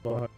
Bye.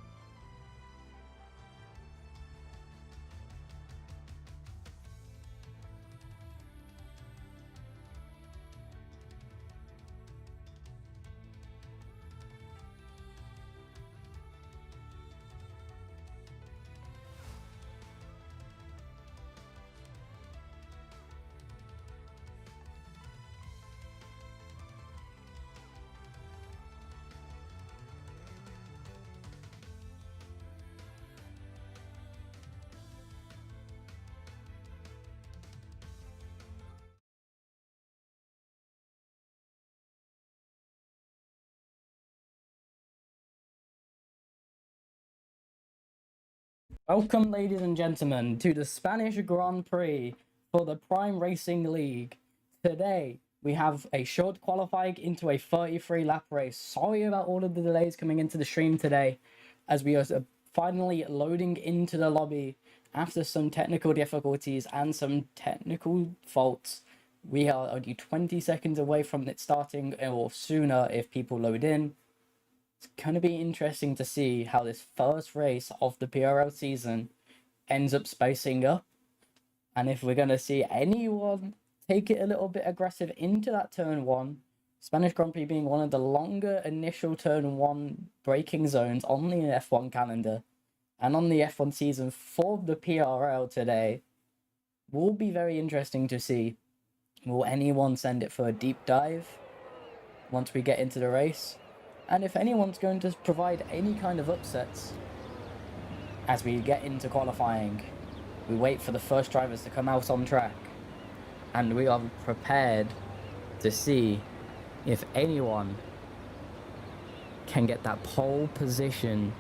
Welcome, ladies and gentlemen, to the Spanish Grand Prix for the Prime Racing League. Today, we have a short qualifying into a 33 lap race. Sorry about all of the delays coming into the stream today, as we are finally loading into the lobby after some technical difficulties and some technical faults. We are only 20 seconds away from it starting, or sooner if people load in. It's going to be interesting to see how this first race of the PRL season ends up spacing up, and if we're going to see anyone take it a little bit aggressive into that turn one. Spanish Grand Prix being one of the longer initial turn one braking zones on the F1 calendar and on the F1 season for the PRL today, will be very interesting to see. Will anyone send it for a deep dive once we get into the race? And if anyone's going to provide any kind of upsets as we get into qualifying, we wait for the first drivers to come out on track, and we are prepared to see if anyone can get that pole position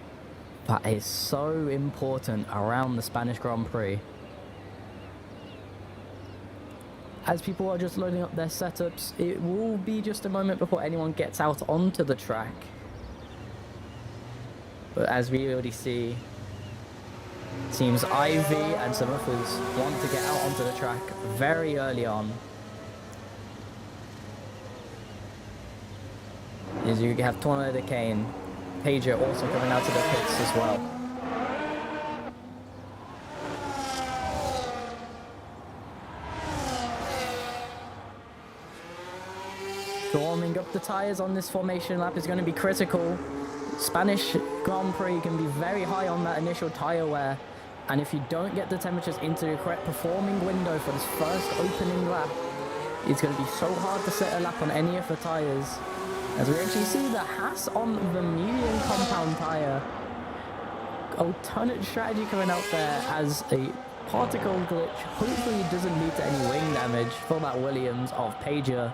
that is so important around the Spanish Grand Prix. As people are just loading up their setups, it will be just a moment before anyone gets out onto the track. But as we already see, teams Ivy and some others want to get out onto the track very early on. As you have Tornado Kane, Pager also coming out of the pits as well. Warming up the tyres on this formation lap is going to be critical. Spanish Grand Prix can be very high on that initial tyre wear, and if you don't get the temperatures into the correct performing window for this first opening lap, it's going to be so hard to set a lap on any of the tyres. As we actually see the Haas on the medium compound tyre. Alternate strategy coming out there as a particle glitch hopefully doesn't lead to any wing damage for that Williams of Pager,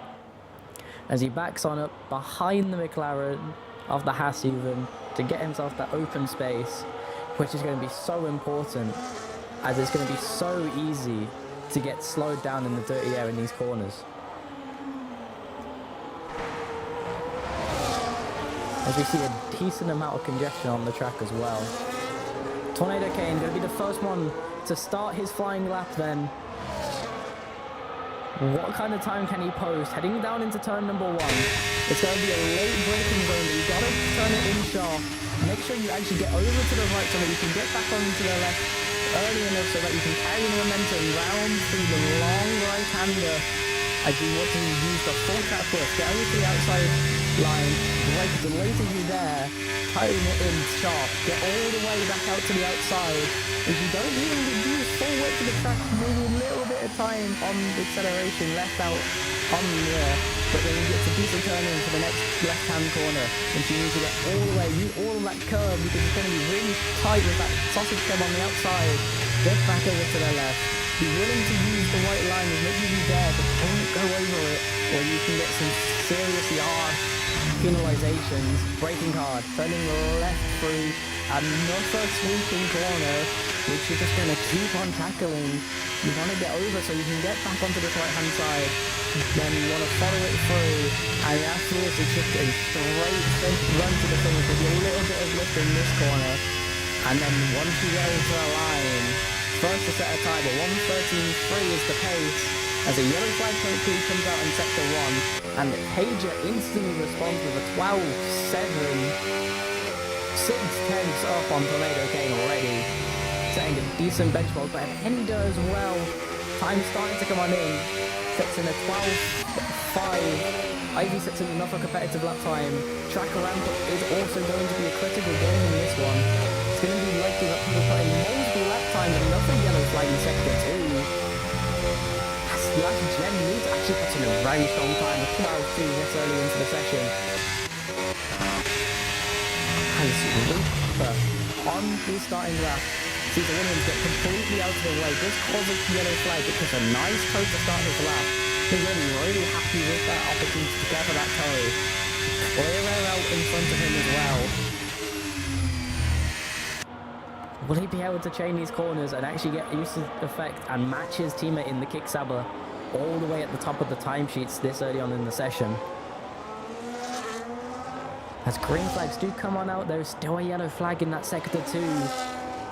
as he backs on up behind the McLaren of the Haas even to get himself that open space, which is going to be so important, as it's going to be so easy to get slowed down in the dirty air in these corners. As we see a decent amount of congestion on the track as well. Tornado Kane going to be the first one to start his flying lap then. What kind of time can he post? Heading down into turn number one. It's going to be a late braking zone, but you've got to turn it in sharp. Make sure you actually get over to the right so that you can get back onto the left early enough so that you can carry the momentum round through the long right-hander as you want to use the full cat push. Get over to the outside line, brake the later you there, tighten it in sharp, get all the way back out to the outside. If you don't even reduce full width of the track, maybe a little bit of time on the acceleration left out on the rear, but then you get to decent turn in for the next left-hand corner, and you need to get all the way, use all of that curve because it's going to be really tight with that sausage curve on the outside. Get back over to the left. Be willing to use the white line as much as you dare, but don't go over it, or you can get some seriously harsh penalizations. Braking hard, turning left through another sweeping corner, which you're just going to keep on tackling. You want to get over so you can get back onto the right-hand side. Then you want to follow it through, and after this it's just a straight run to the finish with a little bit of lift in this corner. And then once you get into the line, first to set a time at 1:13.3 is the pace, as a yellow flag quickly comes out in sector 1, and Pager instantly responds with a 12.7. 6/10 up on Tornado Kane already, setting a decent benchmark, but Ender as well. Time starting to come on in, sets in a 12.5. Ivy sets in another competitive lap time. Track around is also going to be a critical game in this one. It's going to be likely that people put in multiple lap times and another yellow flag in sector 2. Last Gen needs actually puts in a very strong time of 12.2 this early into the session. As Reaper on the starting lap sees the Williams get completely out of the way, just causes the yellow flag, but just a nice toe to start his lap. He's really happy with that opportunity to gather that toe. Clear out in front of him as well. Will he be able to chain these corners and actually get used to the effect and match his teammate in the kick sabber all the way at the top of the timesheets this early on in the session? As green flags do come on out, there is still a yellow flag in that sector 2.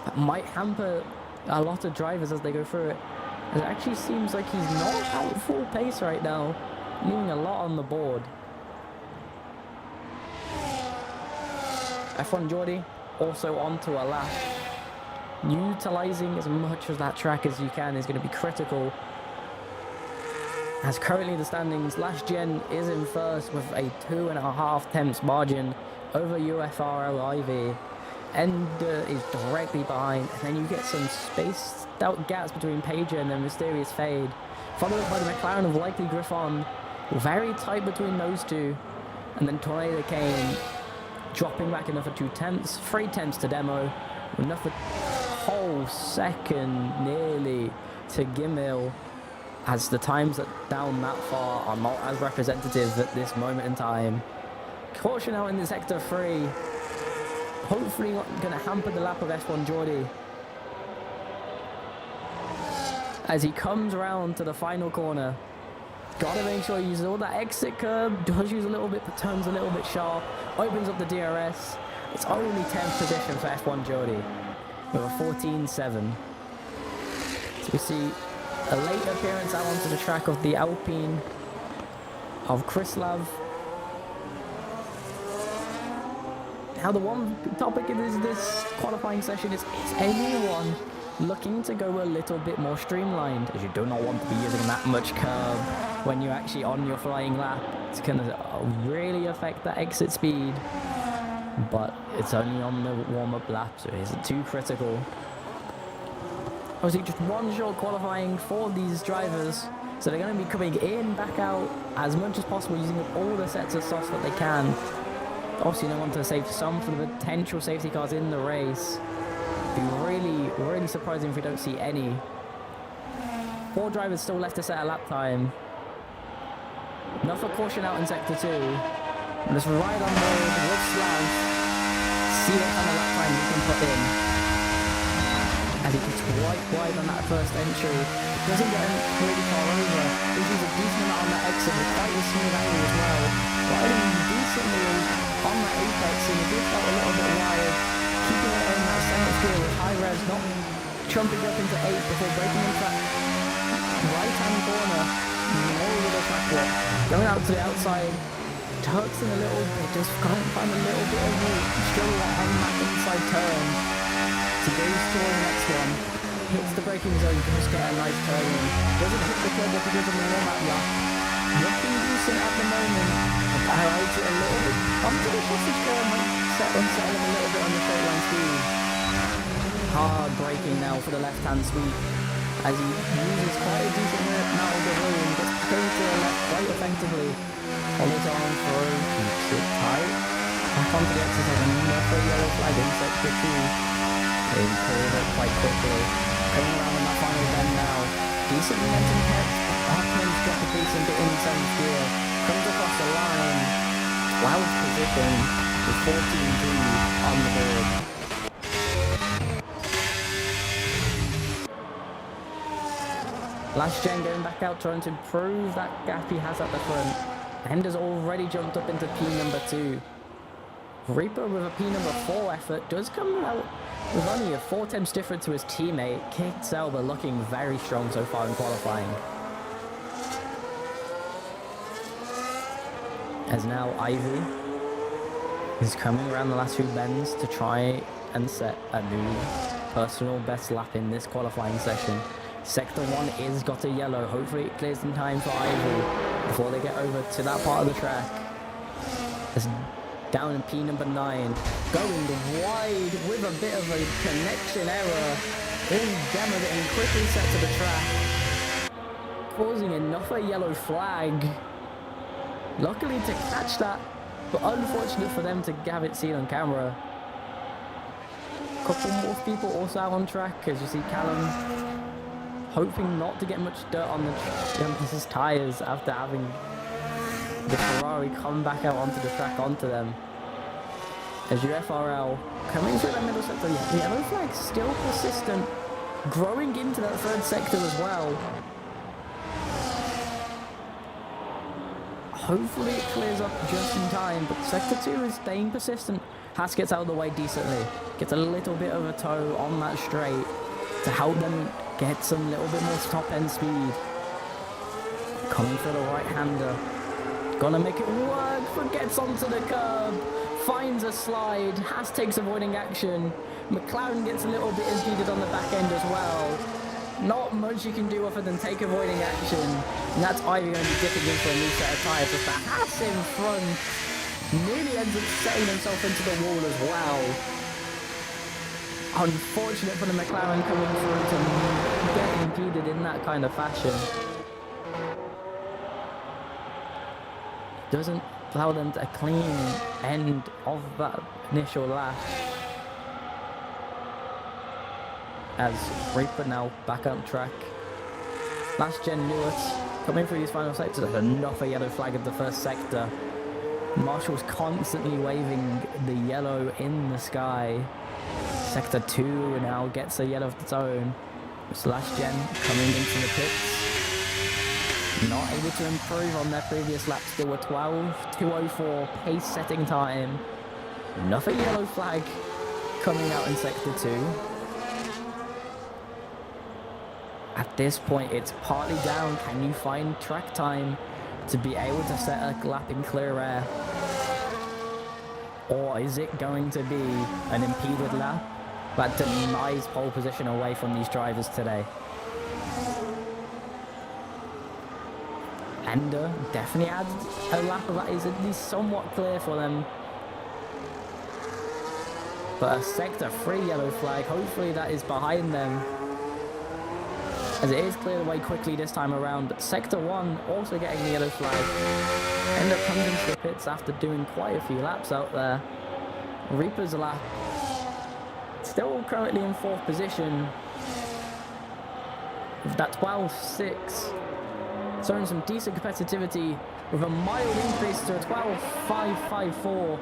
That might hamper a lot of drivers as they go through it. It actually seems like he's not at full pace right now, leaving a lot on the board. F1 Jordy also onto a lap. Utilising as much of that track as you can is going to be critical. As currently the standings, Last Gen is in first with a 2.5 tenths margin over UFRL Ivy. Ender is directly behind, and then you get some spaced out gaps between Pager and the Mysterious Fade, followed up by the McLaren of Likely Griffon. Very tight between those two, and then Tornado Kane dropping back another 2 tenths, 3 tenths to Demo, another whole second nearly to Gimil, as the times that down that far are not as representative at this moment in time. Caution out in the sector 3. Hopefully not going to hamper the lap of F1 Jordy. As he comes around to the final corner. Gotta make sure he uses all that exit curb. Does use a little bit, but turns a little bit sharp. Opens up the DRS. It's only 10th position for F1 Jordy with a 14.7. So we see a late appearance out onto the track of the Alpine of Krislav. Now the one topic in this qualifying session is anyone looking to go a little bit more streamlined, as you do not want to be using that much curb when you're actually on your flying lap. It's going to really affect that exit speed, but it's only on the warm-up lap, so it isn't too critical. Obviously just one short qualifying for these drivers, so they're going to be coming in, back out as much as possible, using up all the sets of softs that they can. Obviously they want to save some for the potential safety cars in the race. It'd be really surprising if we don't see any. 4 drivers still left to set a lap time. Another caution out in sector 2. Let's ride on board with Slav. See what kind of lap time he can put in. As he gets quite wide on that first entry. Doesn't get really far over. This is a decent amount on that exit with quite a smooth angle as well. Riding decently on that apex, and he did felt a little bit wide. Keeping it in that 7th gear with high revs, not jumping up into 8 before breaking into that right-hand corner. Over the track walk. Going out to the outside, tucks in a little bit, just can't find a little bit of route. Still on that inside turn. So goes toward the next one. Hits the braking zone, just get a nice turn in. Doesn't hit the club up because of the warm-up lap. Looking decent at the moment. I rides it a little bit onto the sausage car, might unsettle him a little bit on the straight line speed. Hard braking now for the left-hand sweep, as he uses quite a decent amount of the room, gets going to the left quite effectively. Follows on through, keeps it tight. Back onto the exercise, and another yellow flag in sector 2. They pulled it quite quickly. Coming around in that final bend now. Decent momentum kept. Hartman's got a decent bit in 7th gear. Comes across the line. 12th position with 14 on the board. Last Gen going back out, trying to improve that gap he has at the front. Ender's already jumped up into P number 2. Reaper with a P number 4 effort does come out with only a 4 tenths difference to his teammate. Kit Selber looking very strong so far in qualifying. As now Ivy He's coming around the last few bends to try and set a new personal best lap in this qualifying session. Sector 1 is got a yellow. Hopefully it clears in time for Ivory before they get over to that part of the track. It's down in P number 9, going wide with a bit of a connection error. In Gemma getting quickly set to the track, causing another yellow flag. Luckily to catch that, but unfortunate for them to have it seen on camera. Couple more people also out on track, as you see Callum hoping not to get much dirt on his tyres after having the Ferrari come back out onto the track onto them. As your FRL coming through that middle sector, the yellow flag still persistent, growing into that third sector as well. Hopefully it clears up just in time, but sector 2 is staying persistent. Haas gets out of the way decently, gets a little bit of a toe on that straight to help them get some little bit more top end speed. Coming for the right-hander, gonna make it work, but gets onto the curb, finds a slide. Haas takes avoiding action. McLaren gets a little bit impeded on the back end as well. Not much you can do other than take avoiding action, and that's Ivy going to be dipping in for a new set of tyres with the Haas in front. Nearly ends up setting himself into the wall as well. Unfortunate for the McLaren coming through to get impeded in that kind of fashion. Doesn't allow them to a clean end of that initial lap. As Reaper now back on track. Last gen Lewis coming through these final sectors. Another yellow flag of the first sector. Marshall's constantly waving the yellow in the sky. Sector 2 now gets a yellow of its own. It's last gen coming into the pits. Not able to improve on their previous lap. Still a 12:204 pace setting time. Another yellow flag coming out in sector 2. At this point, it's partly down. Can you find track time to be able to set a lap in clear air? Or is it going to be an impeded lap that denies pole position away from these drivers today? Ender definitely adds a lap of that is at least somewhat clear for them. But a sector 3 yellow flag, hopefully that is behind them, as it is cleared away quickly this time around. But sector 1 also getting the yellow flag. End up coming into the pits after doing quite a few laps out there. Reaper's a lap. Still currently in 4th position. With that 12.6. Showing some decent competitivity with a mild increase to a 12.554.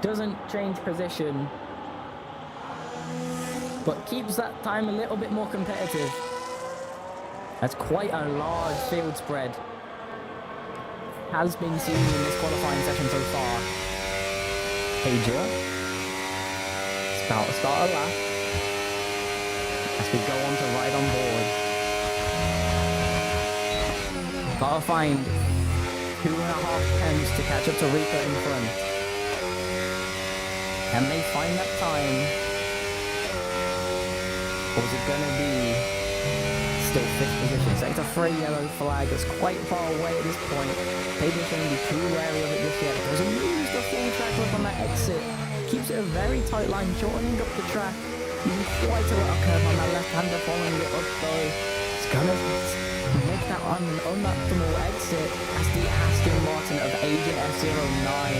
Doesn't change position, but keeps that time a little bit more competitive. That's quite a large field spread. Has been seen in this qualifying session so far. Pager. It's about to start a lap as we go on to ride on board. Gotta find 2.5 tenths to catch up to Reaper in front. Can they find that time? Or is it gonna be still 5th position? Sector 3 yellow flag is quite far away at this point. Pager's going to be too wary of it just yet. Doesn't lose the full track up on that exit. Keeps it a very tight line, shortening up the track. Using quite a lot of curve on that left-hander, following it up though. It's gonna make that on an unoptimal exit as the Aston Martin of Agent F09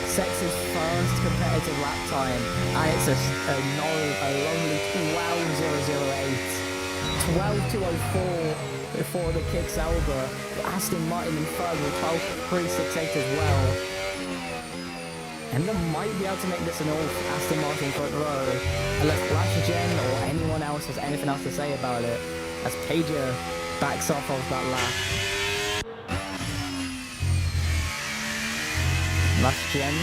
sets his first competitive lap time, and it's a lonely 12.008. 12.204 before the kicks over. Aston Martin in third with 12.368 as well. And they might be able to make this an all Aston Martin front row, unless Flash Gen or anyone else has anything else to say about it, as Pager backs off of that lap. Last Gen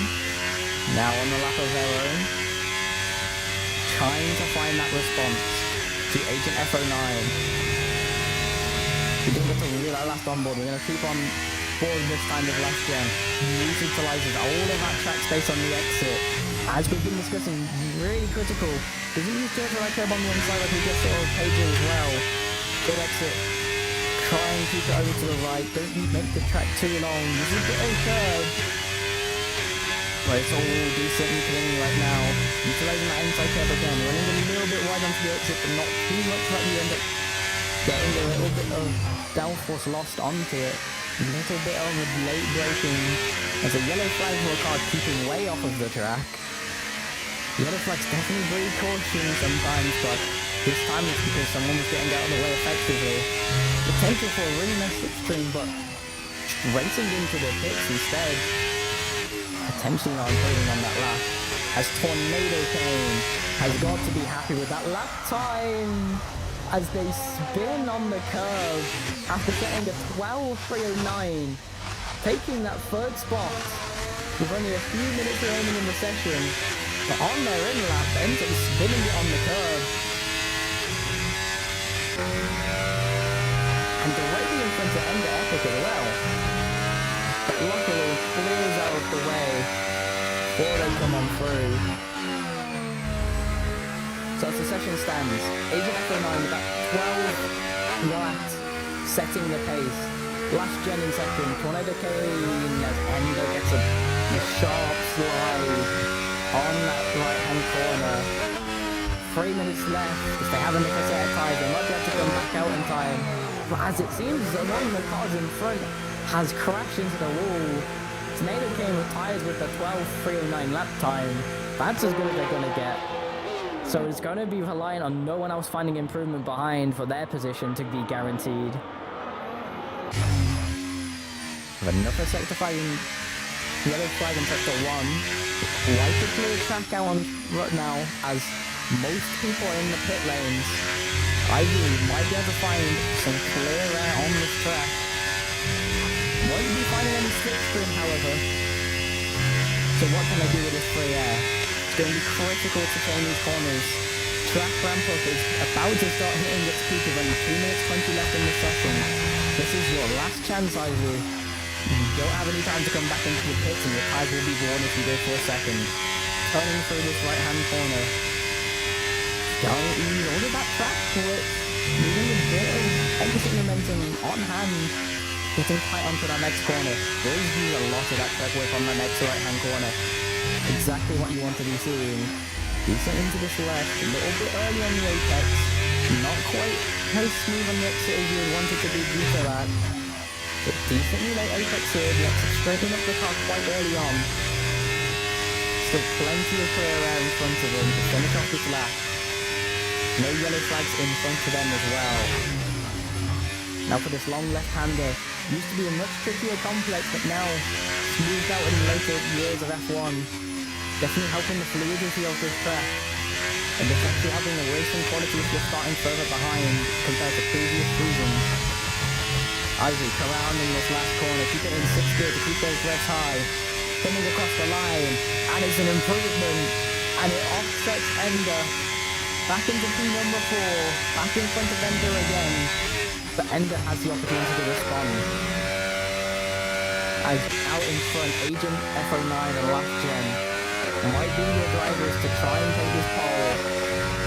now on the lap of their own, trying to find that response to Agent F09. We didn't get to review that last onboard. We're going to keep on forward this time with last gen. Utilizes all of that track space on the exit. As we've been discussing, really critical. Doesn't use turtle right curb on one side like we just saw with Pager as well. Good exit. Try and keep it over to the right. Don't make the track too long. This is a bit of curb. But it's all decent and clean right now. Utilizing that inside curve again. Running a little bit wide onto the exit, but not too much that you end up getting a little bit of downforce lost onto it. A little bit of a late braking. There's a yellow flag for a car keeping way off of the track. Yellow flags definitely breed caution sometimes, but this time it's because someone was getting out of the way effectively. Potential for a really nice slipstream, but racing into the pits instead. Potentially not improving on that lap. As Tornado came, has got to be happy with that lap time. As they spin on the curve after getting a 12.309, taking that third spot with only a few minutes remaining in the session, but on their in lap ends up spinning it on the curve. And directly in front of Ender Epic as well. But luckily clears out of the way before they come on through. So as the session stands, Agent F09 with that 12 laps setting the pace. Last gen in second, Tornado came as Ender gets a sharp slide on that right hand corner. 3 minutes left. If they have a nick at tires, they might be able to come back out in time. But as it seems that one of the cars in front has crashed into the wall. Tornado came with tires with the 12.309 lap time. That's as good as they're going to get. So it's going to be relying on no one else finding improvement behind for their position to be guaranteed. With another sector flag in yellow flag in sector 1. Like to clear track out on right now as most people are in the pit lanes. Ideally, might be able to find some clear air on this track. Won't be finding any slipstream, however. So what can they do with this free air? It's going to be critical to turn these corners. Track ramp up is about to start hitting its peak with only 2 minutes 20 left in the session. This is your last chance, Ivy. You don't have any time to come back into the pits and your tires will be worn if you go for a second. Turning through this right hand corner. Don't use all of that track switch. Needing a bit of exit momentum on hand. Getting tight onto that next corner. Will use a lot of that track whip on the next right hand corner. Exactly what you want to be seeing. Decent into this left, a little bit early on the apex. Not quite as smooth on the exit as you would want it to be due to that. But decently late apex here, the exit straightening up the car quite early on. Still plenty of clear air in front of them to finish off this lap. No yellow flags in front of them as well. Now for this long left-hander, used to be a much trickier complex, but now smoothed out in later years of F1. Definitely helping the fluidity of this track. And it's actually having a racing quality if you're starting further behind compared to previous seasons. Ivy come around in this last corner, keep it in 6th gear to keep those revs high. Coming across the line, and it's an improvement. And it offsets Ender. Back into P number 4, back in front of Ender again. But Ender has the opportunity to respond. As out in front, Agent F09 and last gen might be your drivers to try and take this pole.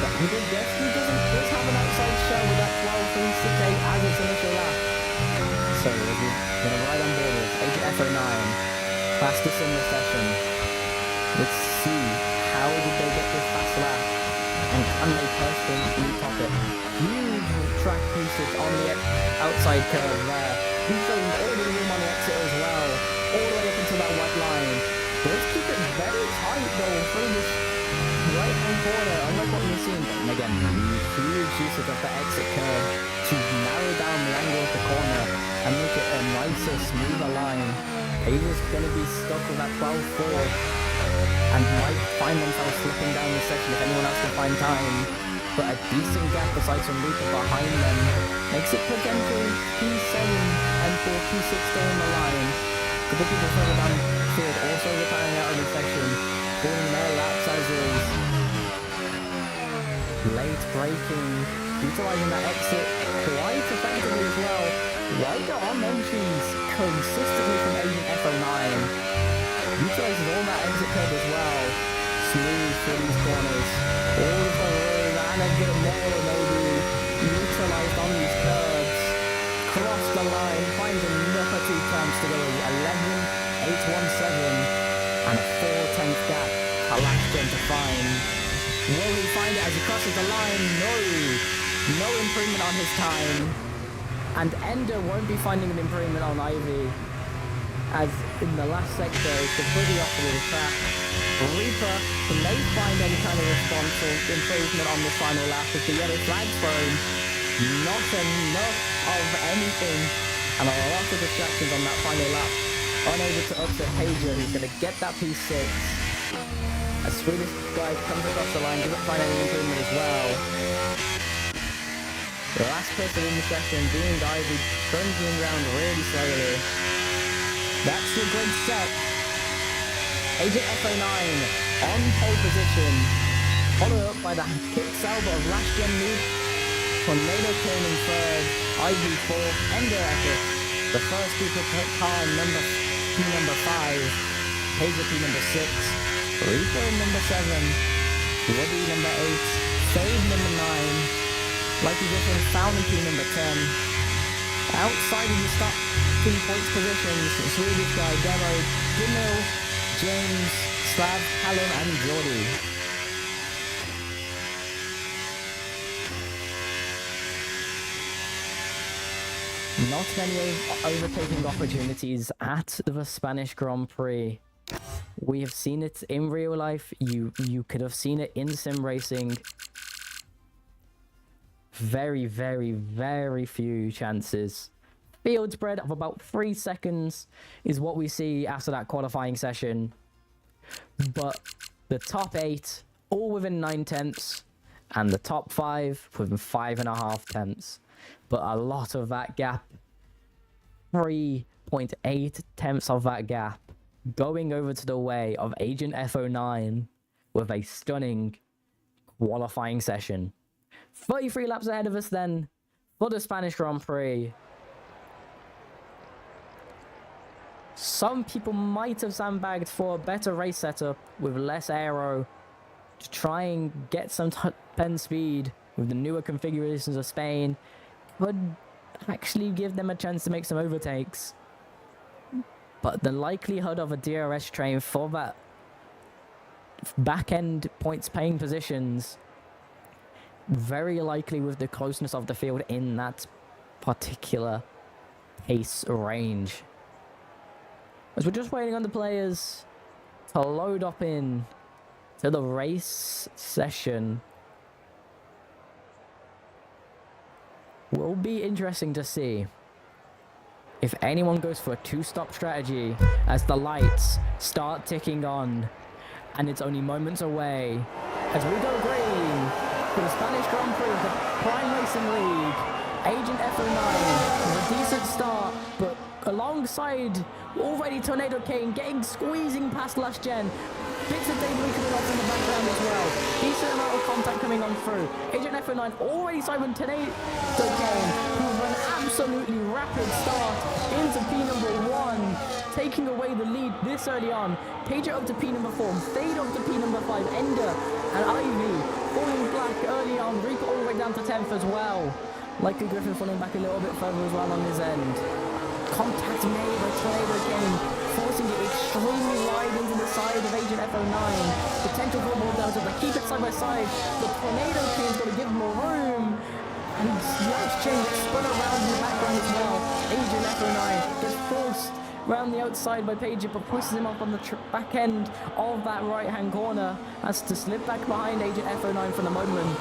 But Ender definitely does have an outside show with that 12.368 as its initial lap. So we're going to ride on board with Agent F09. Fastest in the session. Let's see, how did they get this fast lap? And can they personally top it? Huge track usage on the outside curve there. He's showing all the room on the exit as well. All the way up into that white line. Let's keep it very tight though through this right hand corner, unlike what we've seen. And again, huge usage of the exit curve to narrow down the angle of the corner and make it a nicer, smoother line. Pager's going to be stuck with that 12.4 and might find themselves slipping down the section if anyone else can find time. But a decent gap besides some Luca behind them makes it potential P7 and for P6 down the line. The people further down the field also retiring out of the section, falling their laps as is. Late braking, utilising that exit quite effectively as well. Rider on entries consistently from Agent F09. Utilizes all that exit curve as well. Smooth through these corners. All of the room and a bit more maybe utilized on these curves. Cross the line, finds another 2 temps to go 11, 8, 1, 7 and a 4/10 gap. Alaskan to find. Will he find it as he crosses the line? No improvement on his time. And Ender won't be finding an improvement on Ivy, as in the last sector is completely off the track. Reaper may find any kind of response or improvement on this final lap with the yellow flags thrown. Not enough of anything, and a lot of distractions on that final lap. Unable to upset Pager, who's going to get that P6. A Swedish guy comes across the line, doesn't find any improvement as well. The last person in the session being Ivy, crunching around really slowly. That's the good set. Agent F09 on pole position, followed up by the kick salvo of last gen move. Tornado King in third, Ivy fourth, Ender Epic. The first people car number P5, Pager P6, Reaper number 7, Woody number 8, Fade number 9. Likely difference found in P number 10. Outside of the starting points positions, Swedish guy demoed Gimel, James, Slav, Callum and Jordy. Not many overtaking opportunities at the Spanish Grand Prix. We have seen it in real life. You could have seen it in sim racing. Very, very, very few chances. Field spread of about 3 seconds is what we see after that qualifying session. But the top 8, all within 9 tenths, and the top 5 within 5.5 tenths. But a lot of that gap, 3.8 tenths of that gap, going over to the way of Agent F09 with a stunning qualifying session. 33 laps ahead of us then for the Spanish Grand Prix. Some people might have sandbagged for a better race setup with less aero to try and get some top end speed with the newer configurations of Spain. Could actually give them a chance to make some overtakes. But the likelihood of a DRS train for that back-end points paying positions, very likely with the closeness of the field in that particular pace range. As we're just waiting on the players to load up in to the race session. Will be interesting to see if anyone goes for a 2-stop strategy as the lights start ticking on, and it's only moments away as we go green for the Spanish Grand Prix of the Prime Racing League. Agent F09 with a decent start, but alongside already Tornado King squeezing past last gen. Bits of debris coming off in the background as well. Decent amount of contact coming on through. Agent F09 already Simon Tornado King, who with an absolutely rapid start into P number 1, taking away the lead this early on. Pager up to P number 4, Fade up to P number 5, Ender and Ivy falling back early on. Reaper all the way down to 10th as well. Likely Griffin falling back a little bit further as well on his end. Contact made by Tornado King, forcing it extremely wide into the side of Agent F09. Potential for ball down, but keep it side by side. The Tornado King's got to give more room. And Yash Chain gets spun around in the background as well. Agent F09 gets forced round the outside by Pager, but pushes him up on the back end of that right-hand corner. Has to slip back behind Agent F09 for the moment.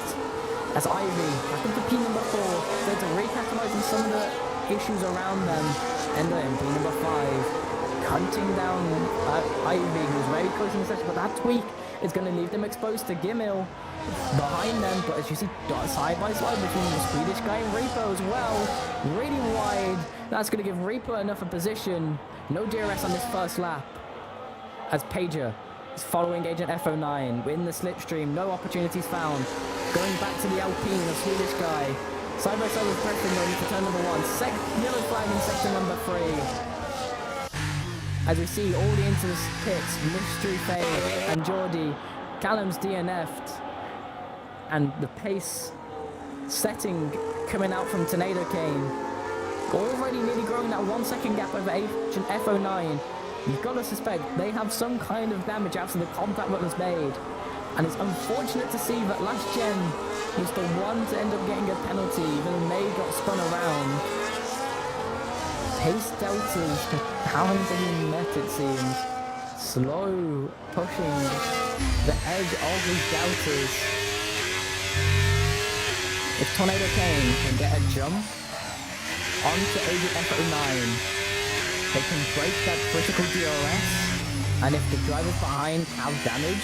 As Ivy, back up to P number 4, they're to recapitalize on some of the issues around them. Ender in P number 5, hunting down Ivy, who's very close in the session, but that tweak is going to leave them exposed to Gimel behind them. But as you see, side by side between the Swedish guy and Reaper as well, really wide. That's going to give Reaper enough of position. No DRS on this first lap, as Pager is following Agent F09 in the slipstream. No opportunities found. Going back to the Alpine, the Swedish guy Side by side with Griffin going to turn number 1. Yellow flag in sector number 3. As we see all the into the pits, Mystery Faye and Geordie, Callum's DNF'd, and the pace setting coming out from Tornado Kane. Already nearly growing that 1 second gap over Agent F09. You've got to suspect they have some kind of damage after the contact that was made. And it's unfortunate to see that last gen was the one to end up getting a penalty, even though May got spun around. Pace deltas haven't been met, it seems. Slow pushing the edge of these deltas. If Tornado Kane can get a jump onto Agent F09, they can break that critical DRS, and if the drivers behind have damage,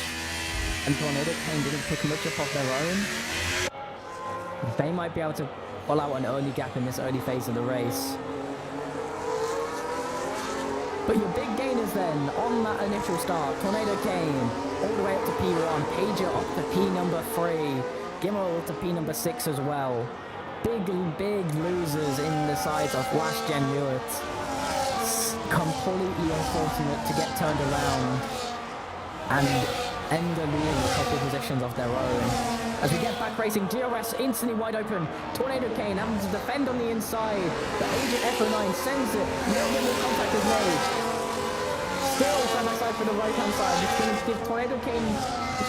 and Tornado Kane didn't pick much up off their own, they might be able to pull out an early gap in this early phase of the race. But your big gainers then, on that initial start, Tornado Kane, all the way up to P1, Pager up to P number 3, Gimmerel to P number 6 as well. Big losers in the sides of last gen Newitt. Completely unfortunate to get turned around and end up losing a couple of positions of their own. As we get back racing, DRS instantly wide open. Tornado Kane having to defend on the inside. The Agent F09 sends it. No little contact is made. Still side by side for the right hand side. It's going to give Tornado Kane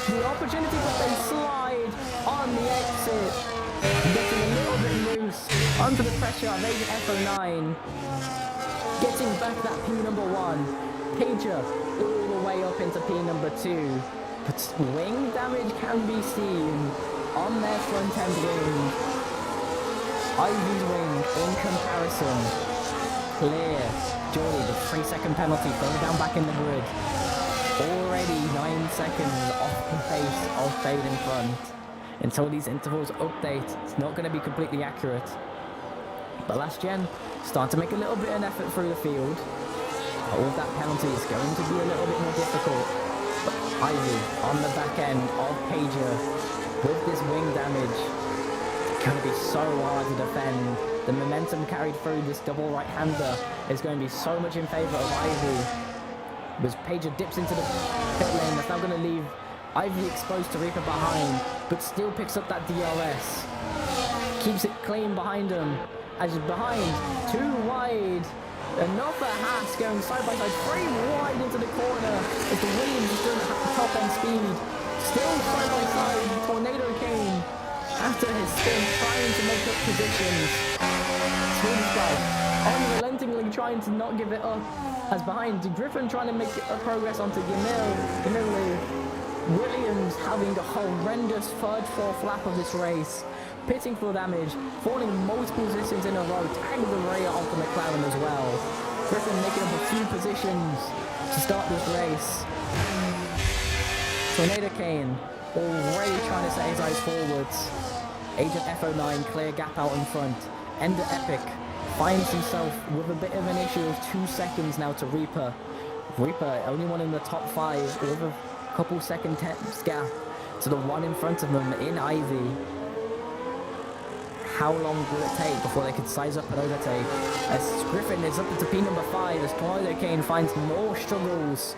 the opportunity, but they slide on the exit. Getting a little bit loose under the pressure of Agent F09. Getting back that P number 1. Pager all the way up into P number 2. But wing damage can be seen on their front end wing. Ivy's wing in comparison. Clear. Geordie, the 3-second penalty, going down back in the grid. Already 9 seconds off the pace of Fade in front. Until these intervals update, it's not going to be completely accurate. But last gen start to make a little bit of an effort through the field. All of that penalty is going to be a little bit more difficult. But Ivy on the back end of Pager with this wing damage, it's going to be so hard to defend. The momentum carried through this double right-hander is going to be so much in favour of Ivy. As Pager dips into the pit lane, that's now going to leave Ivy exposed to Reaper behind, but still picks up that DRS. Keeps it clean behind him. As he's behind, 2 wide. Another Haas going side by side, 3 wide into the corner as the Williams is doing the top end speed. Still side by side, Tornado Kane after his spin trying to make up positions. Swedish guy unrelentingly trying to not give it up. As behind, Griffin trying to make a progress onto Gimil. Williams having a horrendous 3rd, 4th lap of this race. Pitting for damage, falling multiple positions in a row, tagging the rear of the McLaren as well. Griffin making up a few positions to start this race. Tornado Kane already trying to set his eyes forwards. Agent F09 clear gap out in front. Ender Epic finds himself with a bit of an issue of 2 seconds now to Reaper. Reaper only one in the top 5 with a couple second tenths gap to the one in front of them in Ivy. How long will it take before they could size up and overtake? As Griffin is up into P number 5, as Tornado Kane finds more struggles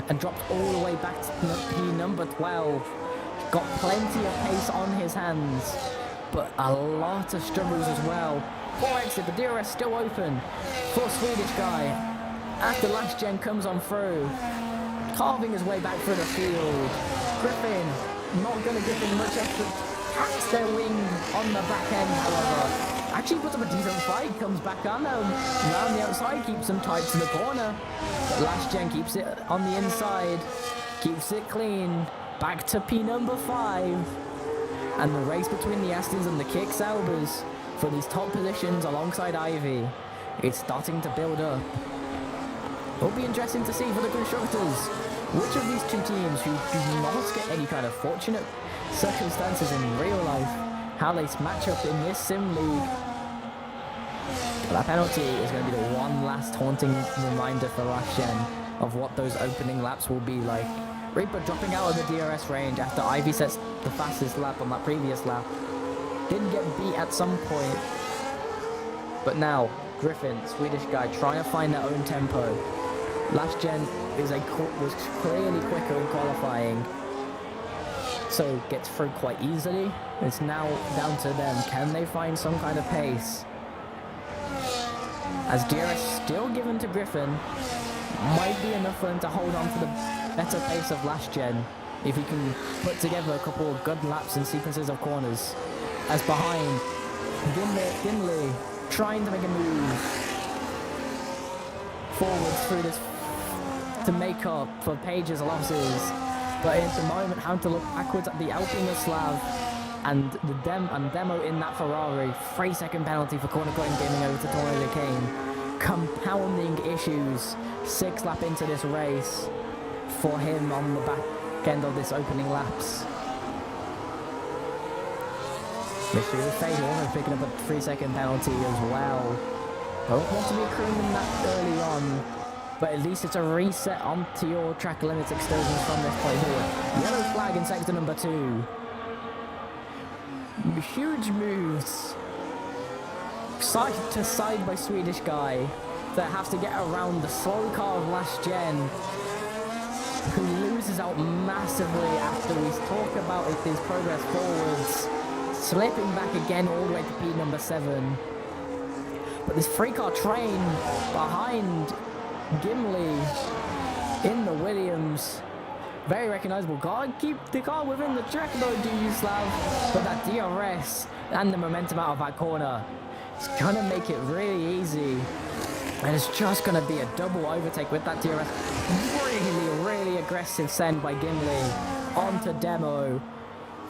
and drops all the way back to P number 12. Got plenty of pace on his hands, but a lot of struggles as well. Poor exit, the DRS still open for Swedish guy. After last gen comes on through, carving his way back through the field. Griffin not going to give him much effort. Hacks their wing on the back end, however. Actually puts up a decent fight, comes back on them. Around the outside, keeps them tight to the corner. But last gen keeps it on the inside. Keeps it clean. Back to P number 5. And the race between the Astons and the Kick Saubers for these top positions alongside Ivy, it's starting to build up. It'll be interesting to see for the constructors which of these 2 teams who do not get any kind of fortunate circumstances in real life, how they match up in this sim league. But that penalty is going to be the one last haunting reminder for last gen of what those opening laps will be like. Reaper dropping out of the DRS range after Ivy sets the fastest lap on that previous lap. did get beat at some point. But now, Griffin, Swedish guy, trying to find their own tempo. Last Gen was clearly quicker in qualifying, so gets through quite easily. It's now down to them. Can they find some kind of pace? As DRS still given to Griffin, might be enough for him to hold on to the better pace of Last Gen, if he can put together a couple of good laps and sequences of corners. As behind, Gimli trying to make a move forwards through this to make up for Page's losses, but at the moment having to look backwards at the Alpine-Slav and the Demo in that Ferrari. 3-second penalty for corner cutting, gaming over to Tornado Kane, compounding issues 6 lap into this race for him on the back end of this opening laps. Mystery Fade also picking up a 3-second penalty as well. Don't want to be accruing that early on, but at least it's a reset onto your track limits excursions from this point here. Yellow flag in sector number 2. Huge moves side to side by Swedish guy that has to get around the slow car of Last Gen, who loses out massively after we talk about his progress forwards, slipping back again all the way to P number 7. But this 3-car train behind Gimli in the Williams, very recognizable car. Keep the car within the track though, do you, Slav? But that DRS and the momentum out of that corner, it's gonna make it really easy. And it's just gonna be a double overtake with that DRS. Really aggressive send by Gimli onto Demo.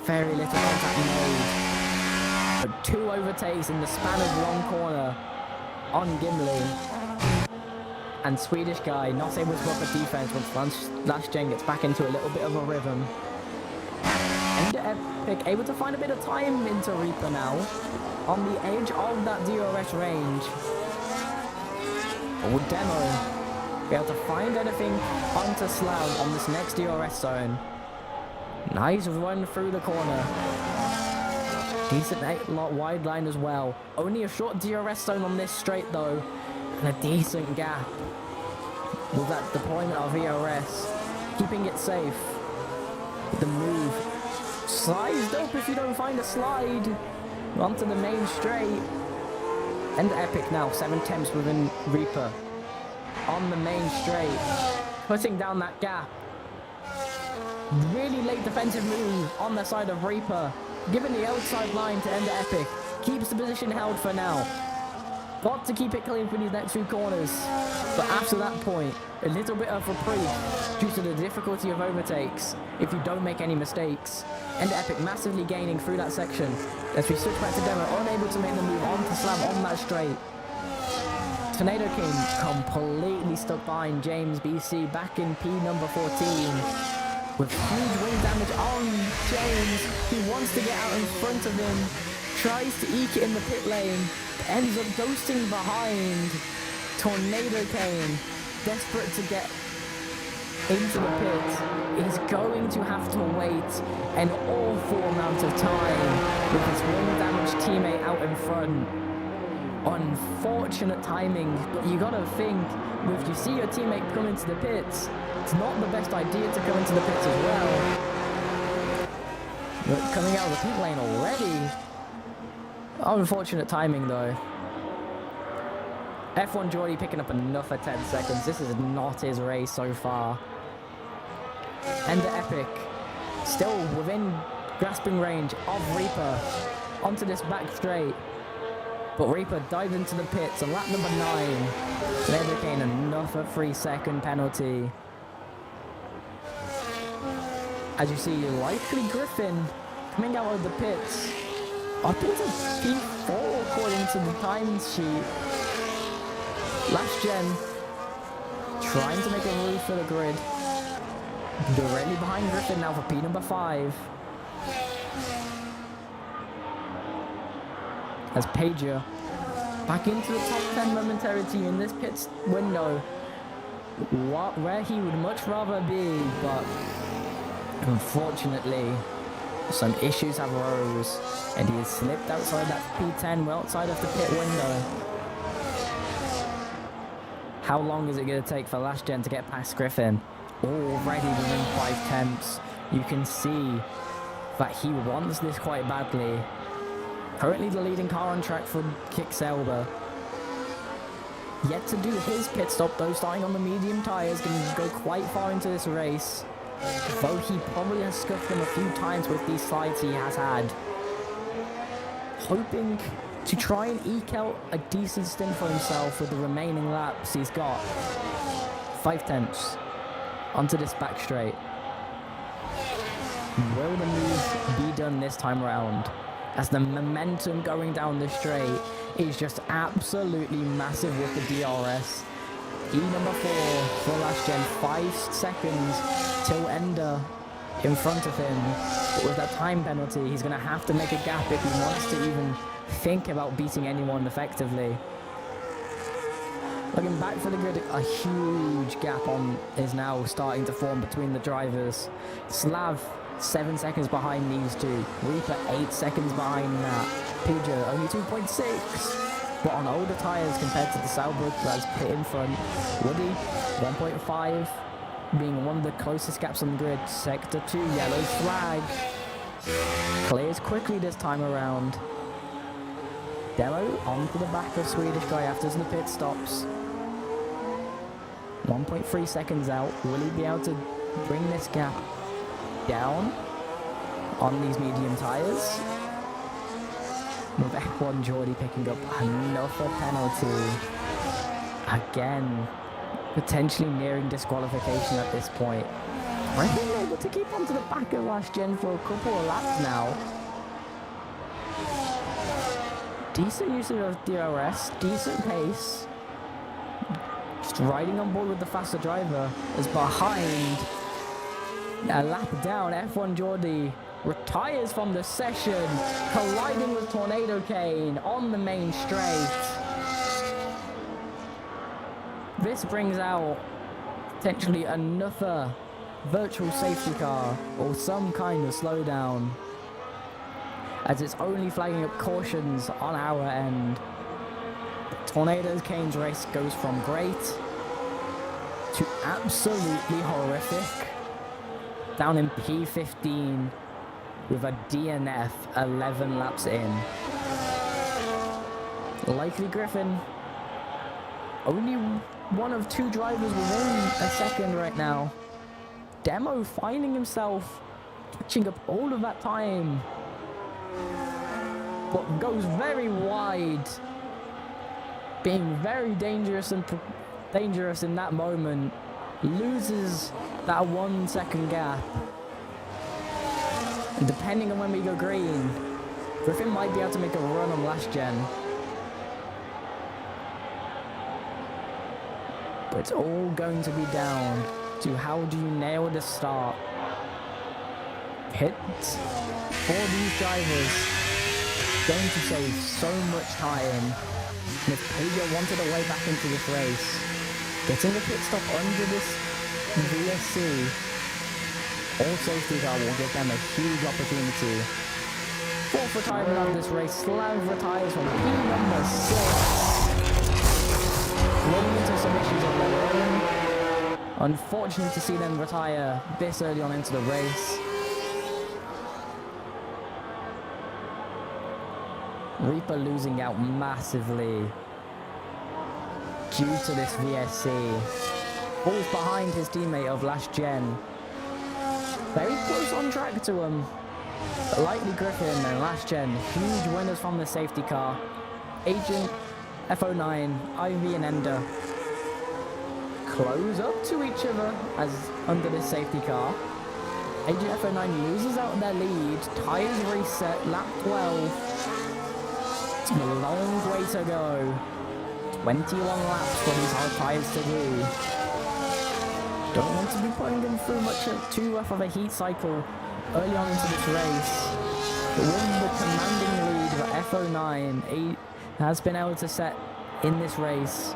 Very little contact made. But 2 overtakes in the span of 1 corner on Gimli. And Swedish guy not able to work a defense once Last Gen gets back into a little bit of a rhythm. And Epic able to find a bit of time into Reaper now, on the edge of that DRS range. Or would Demo be able to find anything onto Slav on this next DRS zone? Nice run through the corner. Decent wide line as well. Only a short DRS zone on this straight though, and a decent gap with that deployment of ERS, keeping it safe. The move slides up if you don't find a slide onto the main straight. And Epic now 7/10 within Reaper on the main straight, putting down that gap. Really late defensive move on the side of Reaper, giving the outside line to Ender Epic. Keeps the position held for now. Got to keep it clean for these next 2 corners. But after that point, a little bit of reprieve due to the difficulty of overtakes if you don't make any mistakes. Ender Epic massively gaining through that section as we switch back to Demo, unable to make the move on to Slav on that straight. Tornado King completely stuck behind James BC back in P number 14. With huge wing damage on James, who wants to get out in front of him, tries to eke it in the pit lane, ends up ghosting behind Tornado Kane, desperate to get into the pit. Is going to have to wait an awful amount of time with his wing damaged teammate out in front. Unfortunate timing, but you gotta think, if you see your teammate come into the pits, it's not the best idea to come into the pits as well. But coming out of the pit lane already. Unfortunate timing though. F1 Geordie picking up another 10 seconds. This is not his race so far. Ender Epic still within grasping range of Reaper onto this back straight. But Reaper dived into the pits on lap number 9. There became another 3-second penalty. As you see, likely Griffin coming out of the pits. I think it's P4 according to the time sheet. Last Gen trying to make a move for the grid. Directly behind Griffin now for P number 5. As Pager back into the top 10 momentarily in this pits window, where he would much rather be, but unfortunately some issues have arose, and he has slipped outside that P10, well outside of the pit window. How long is it going to take for Last Gen to get past Griffin? Already within 5 tenths. You can see that he wants this quite badly. Currently the leading car on track for Kick-Sauber. Yet to do his pit stop though, starting on the medium tyres, can go quite far into this race. Though he probably has scuffed them a few times with these slides he has had. Hoping to try and eke out a decent stint for himself with the remaining laps he's got. 5 tenths onto this back straight. Will the move be done this time around? As the momentum going down the straight is just absolutely massive with the DRS. number 4 for Last Gen, 5 seconds till Ender in front of him. But with that time penalty, he's going to have to make a gap if he wants to even think about beating anyone effectively. Looking back for the grid, a huge gap is now starting to form between the drivers. Slav 7 seconds behind these two. Reaper 8 seconds behind that. Peugeot only 2.6. But on older tyres compared to the Sauber that's pit in front. Woody 1.5, being one of the closest gaps on the grid. Sector 2, yellow flag. Clears quickly this time around. Demo onto the back of Swedish guy after the pit stops. 1.3 seconds out. Will he be able to bring this gap down on these medium tyres? With F1 Geordie picking up another penalty. Again, potentially nearing disqualification at this point. I've been able to keep onto the back of Last Gen for a couple of laps now. Decent use of DRS, decent pace. Just riding on board with the faster driver is behind. A lap down, F1 Geordie retires from the session, colliding with Tornado Kane on the main straight. This brings out potentially another virtual safety car or some kind of slowdown, as it's only flagging up cautions on our end. Tornado Kane's race goes from great to absolutely horrific, down in P15 with a DNF 11 laps in. Likely Griffin, only one of 2 drivers within a second right now. Demo finding himself catching up all of that time, but goes very wide, being very dangerous in that moment. Loses that 1 second gap. And depending on when we go green, Griffin might be able to make a run on Last Gen. But it's all going to be down to how do you nail the start. Pits for these drivers going to save so much time. And if Peugeot wanted a way back into this race, getting a pit stop under this VSC all safety car will give them a huge opportunity. 4th retirement of this race, Slav retires from P number 6. Running into some issues of their own. Unfortunate to see them retire this early on into the race. Reaper losing out massively due to this VSC. Falls behind his teammate of Last Gen. Very close on track to him. But likely Griffin and Last Gen, huge winners from the safety car. Agent, F09, Ivy and Ender close up to each other as under this safety car. Agent F09 loses out their lead. Tyres reset, lap 12. It's a long way to go. 21 laps for these hard tyres to do. Don't want to be putting them through too rough of a heat cycle early on into this race. But with the commanding lead of F09, he has been able to set in this race,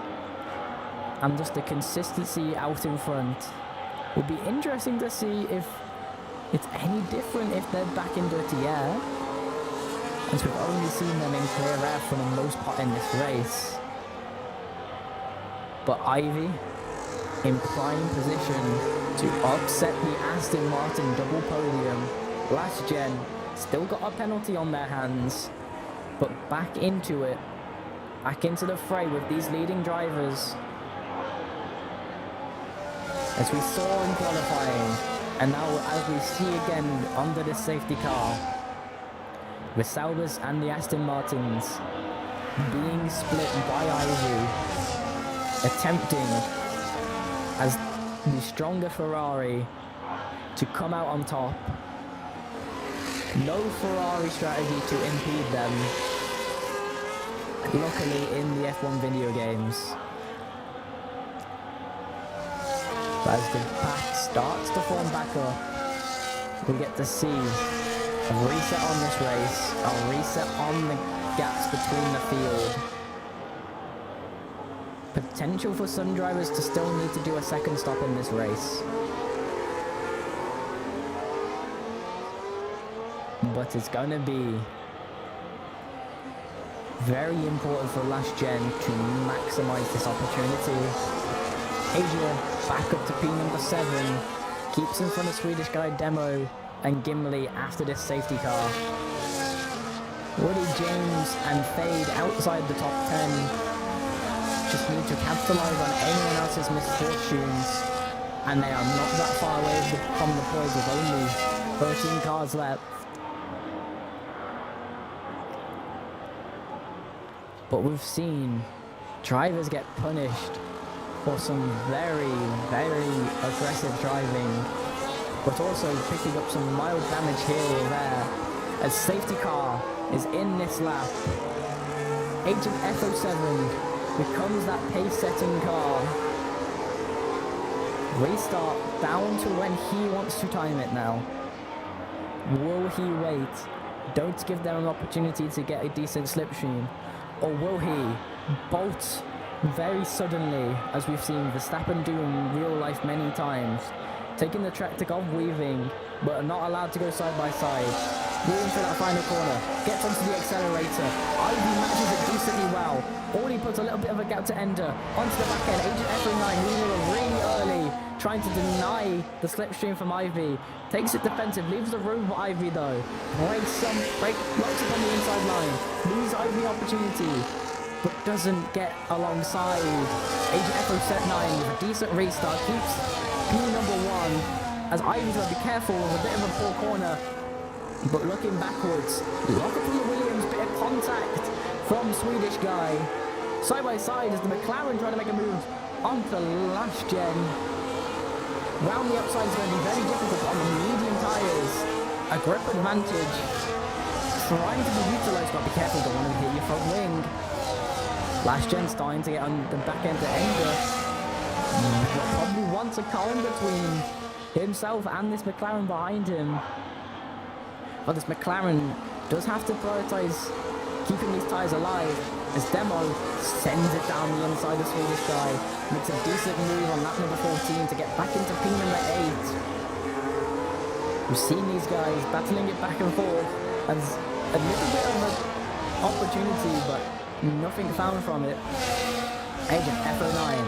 and just the consistency out in front. Will be interesting to see if it's any different if they're back in dirty air, as we've only seen them in clear air for the most part in this race. But Ivy in prime position to upset the Aston Martin double podium. Last gen still got a penalty on their hands, but back into it, back into the fray with these leading drivers. As we saw in qualifying, and now as we see again under this safety car, with Saubers and the Aston Martins being split by Ivy, attempting as the stronger Ferrari to come out on top. No Ferrari strategy to impede them, luckily in the F1 video games. But as the pack starts to form back up, we get to see a reset on this race, a reset on the gaps between the field. Potential for some drivers to still need to do a second stop in this race. But it's going to be very important for Last Gen to maximise this opportunity. Adria back up to P number 7, keeps in front of Swedish guy Demo and Gimli after this safety car. Woody, James and Fade outside the top 10 just need to capitalise on anyone else's misfortunes, and they are not that far away from the poise with only 13 cars left. But we've seen drivers get punished for some very, very aggressive driving, but also picking up some mild damage here or there, as safety car is in this lap. Agent F07 becomes that pace-setting car. Restart down to when he wants to time it now. Will he wait? Don't give them an opportunity to get a decent slipstream. Or will he bolt very suddenly, as we've seen Verstappen do in real life many times, taking the tactic of weaving, but not allowed to go side by side. Moving for that final corner, gets onto the accelerator. Ivy matches it decently well. Already puts a little bit of a gap to Ender onto the back end. Agent F09 moving it really early, trying to deny the slipstream from Ivy. Takes it defensive, leaves the room for Ivy though. Locks up on the inside line. Loses Ivy opportunity, but doesn't get alongside. Agent F09 with a decent restart, keeps P number 1, as Ivy's got to be careful with a bit of a poor corner. But looking backwards, lock up from the Williams, bit of contact from Swedish guy. Side by side as the McLaren trying to make a move onto the Last Gen. Round the outside is going to be very difficult on the medium tyres. A grip advantage trying to be utilised, but be careful, don't want to hit your front wing. Last Gen starting to get on the back end to Ender. Probably wants a car in between himself and this McLaren behind him. But this McLaren does have to prioritise keeping these tyres alive, as Demo sends it down the inside of Swedish guy. Makes a decent move on lap number 14 to get back into P number 8. We've seen these guys battling it back and forth as a little bit of an opportunity, but nothing found from it. Agent F09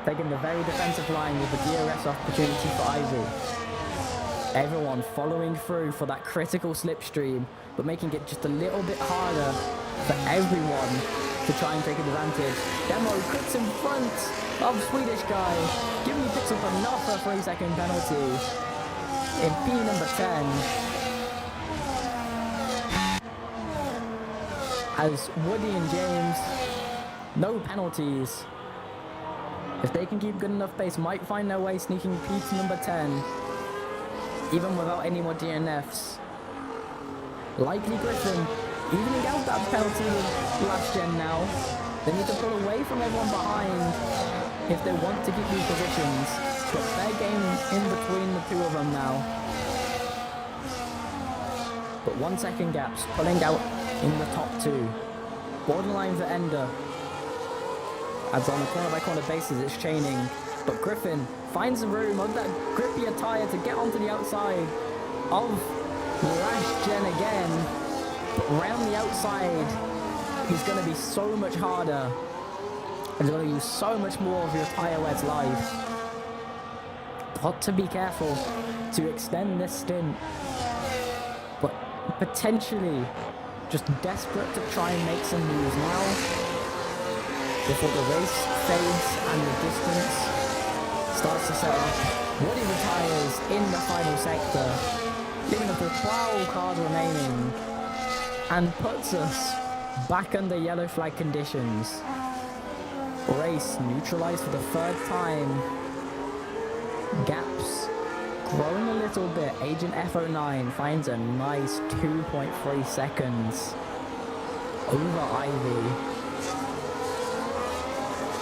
taking the very defensive line with the DRS opportunity for Ivy. Everyone following through for that critical slipstream, but making it just a little bit harder for everyone to try and take advantage. Demo cuts in front of Swedish guy. Gimli picks up another 3-second penalty in P number 10. As Woody and James, no penalties. If they can keep good enough pace, might find their way sneaking P to number 10. Even without any more DNFs. Likely Griffin evening out that penalty with Last Gen now. They need to pull away from everyone behind if they want to keep these positions. But fair game in between the two of them now. But 1 second gaps, pulling out in the top 2. Borderline for Ender. As on a corner by corner basis, it's chaining. But Griffin finds the room on that grippier tyre to get onto the outside. of last gen again, but around the outside, he's going to be so much harder. He's going to use so much more of your tyre wear's life. Got to be careful to extend this stint, but potentially just desperate to try and make some moves now before the race fades and the distance starts to set up. Woody retires in the final sector, leaving us with 12 cars remaining, and puts us back under yellow flag conditions. Race neutralized for the third time. Gaps growing a little bit. Agent F09 finds a nice 2.3 seconds over Ivy.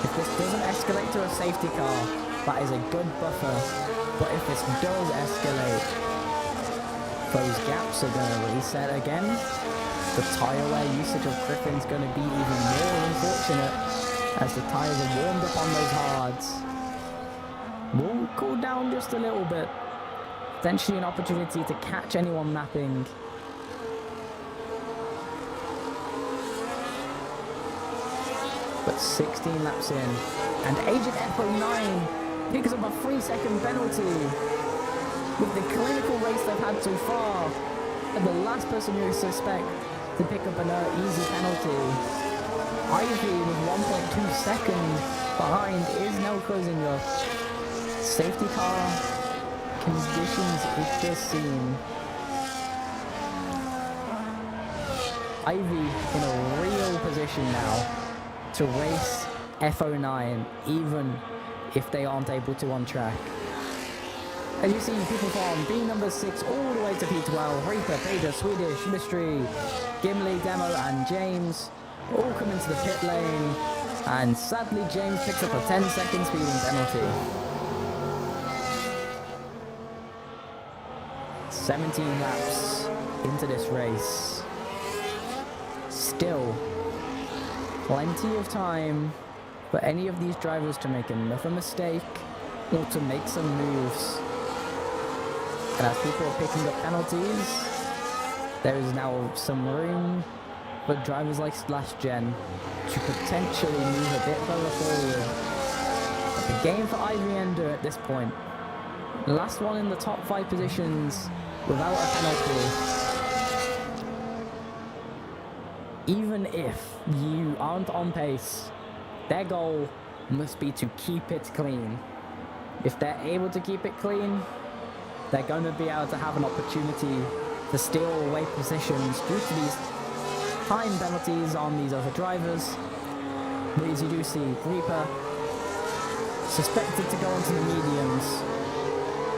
If this doesn't escalate to a safety car, that is a good buffer. But if this does escalate, those gaps are going to reset again. The tyre wear usage of Griffin's going to be even more unfortunate as the tyres are warmed up on those hards. Will cool down just a little bit. Potentially an opportunity to catch anyone mapping. But 16 laps in, and Agent F09 picks up a 3-second penalty. With the clinical race they've had so far, and the last person you suspect to pick up an easy penalty. Ivy with 1.2 seconds behind is now closing up. Safety car conditions it does seem. Ivy in a real position now to race F09, even if they aren't able to on track. As you see, people from B number 6 all the way to P12, Reaper, Pager, Swedish, Mystery, Gimli, Demo and James all come into the pit lane, and sadly James picks up a 10-second speeding penalty. 17 laps into this race. Still plenty of time for any of these drivers to make enough a mistake or to make some moves. And as people are picking up penalties, there is now some room for drivers like Last Gen to potentially move a bit further forward. But the game for Ivy Ender at this point. Last one in the top 5 positions without a penalty. Even if you aren't on pace, their goal must be to keep it clean. If they're able to keep it clean, they're going to be able to have an opportunity to steal away positions due to these time penalties on these other drivers. But as you do see, Reaper suspected to go onto the mediums.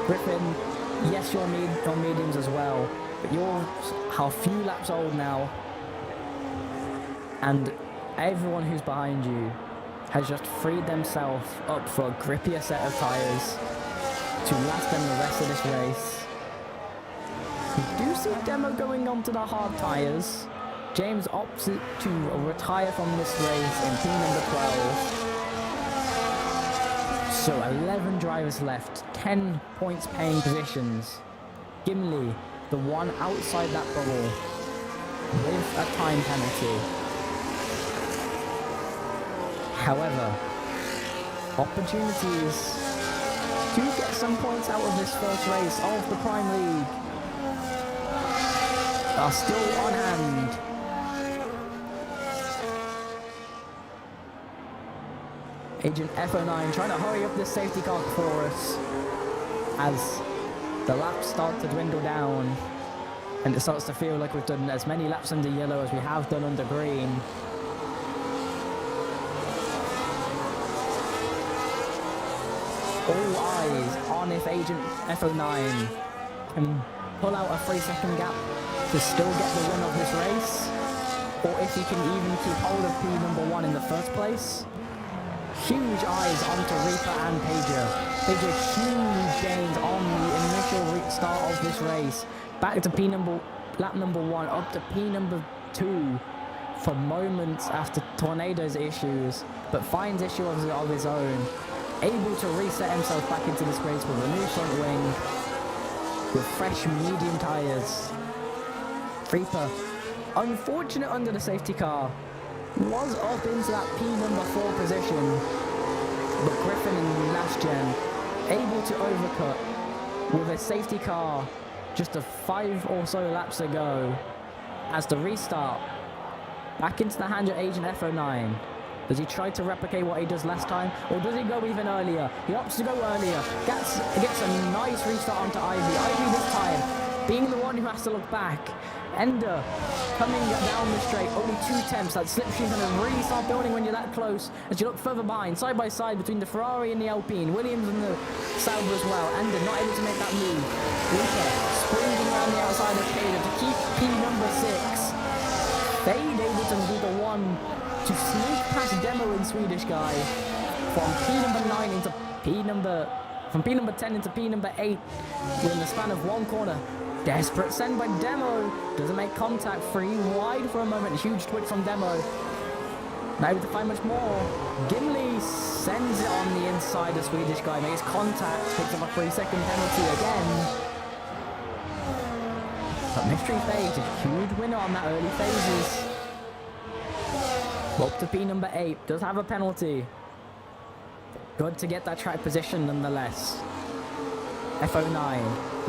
Griffin, yes, you're on mediums as well, but you're a few laps old now, and everyone who's behind you has just freed themselves up for a grippier set of tyres to last them the rest of this race. We do see Demo going onto the hard tyres. James opts to retire from this race in P number 12. So 11 drivers left, 10 points paying positions. Gimli, the one outside that bubble, with a time penalty. However, opportunities to get some points out of this first race of the Prime League are still on hand. Agent F09 trying to hurry up this safety car for us as the laps start to dwindle down and it starts to feel like we've done as many laps under yellow as we have done under green. All eyes on if Agent F09 can pull out a 3-second gap to still get the win of this race, or if he can even keep hold of P number 1 in the first place. Huge eyes onto Reaper and Pager. Pager huge gains on the initial start of this race. Back to lap number 1, up to P number 2 for moments after Tornado's issues, but finds issue of his own. Able to reset himself back into this race with a new front wing. with fresh medium tyres. Reaper, unfortunate under the safety car, was up into that P number 4 position, but Griffin in last gen able to overcut with a safety car just a 5 or so laps ago. As the restart, back into the hands of Agent F09. Does he try to replicate what he does last time, or does he go even earlier? He opts to go earlier, gets a nice restart onto Ivy. Ivy this time being the one who has to look back. Ender coming down the straight, only 2 tenths. That slipstream's going to really start building when you're that close. As you look further behind, side by side between the Ferrari and the Alpine, Williams and the Sauber as well. Ender not able to make that move. Reaper springing around the outside of Caden to keep P number 6. Fade able to do the one to sneak past Demo in Swedish guy from P number 9 into from P number 10 into P number 8 within the span of 1 corner. Desperate send by Demo, doesn't make contact, free wide for a moment, a huge twitch from Demo. Not able to find much more. Gimli sends it on the inside, the Swedish guy makes contact, picks up a 3-second penalty again. But Mystery Phase, a huge winner on that early phases. Up to P number 8, does have a penalty. Good to get that track position nonetheless. F09,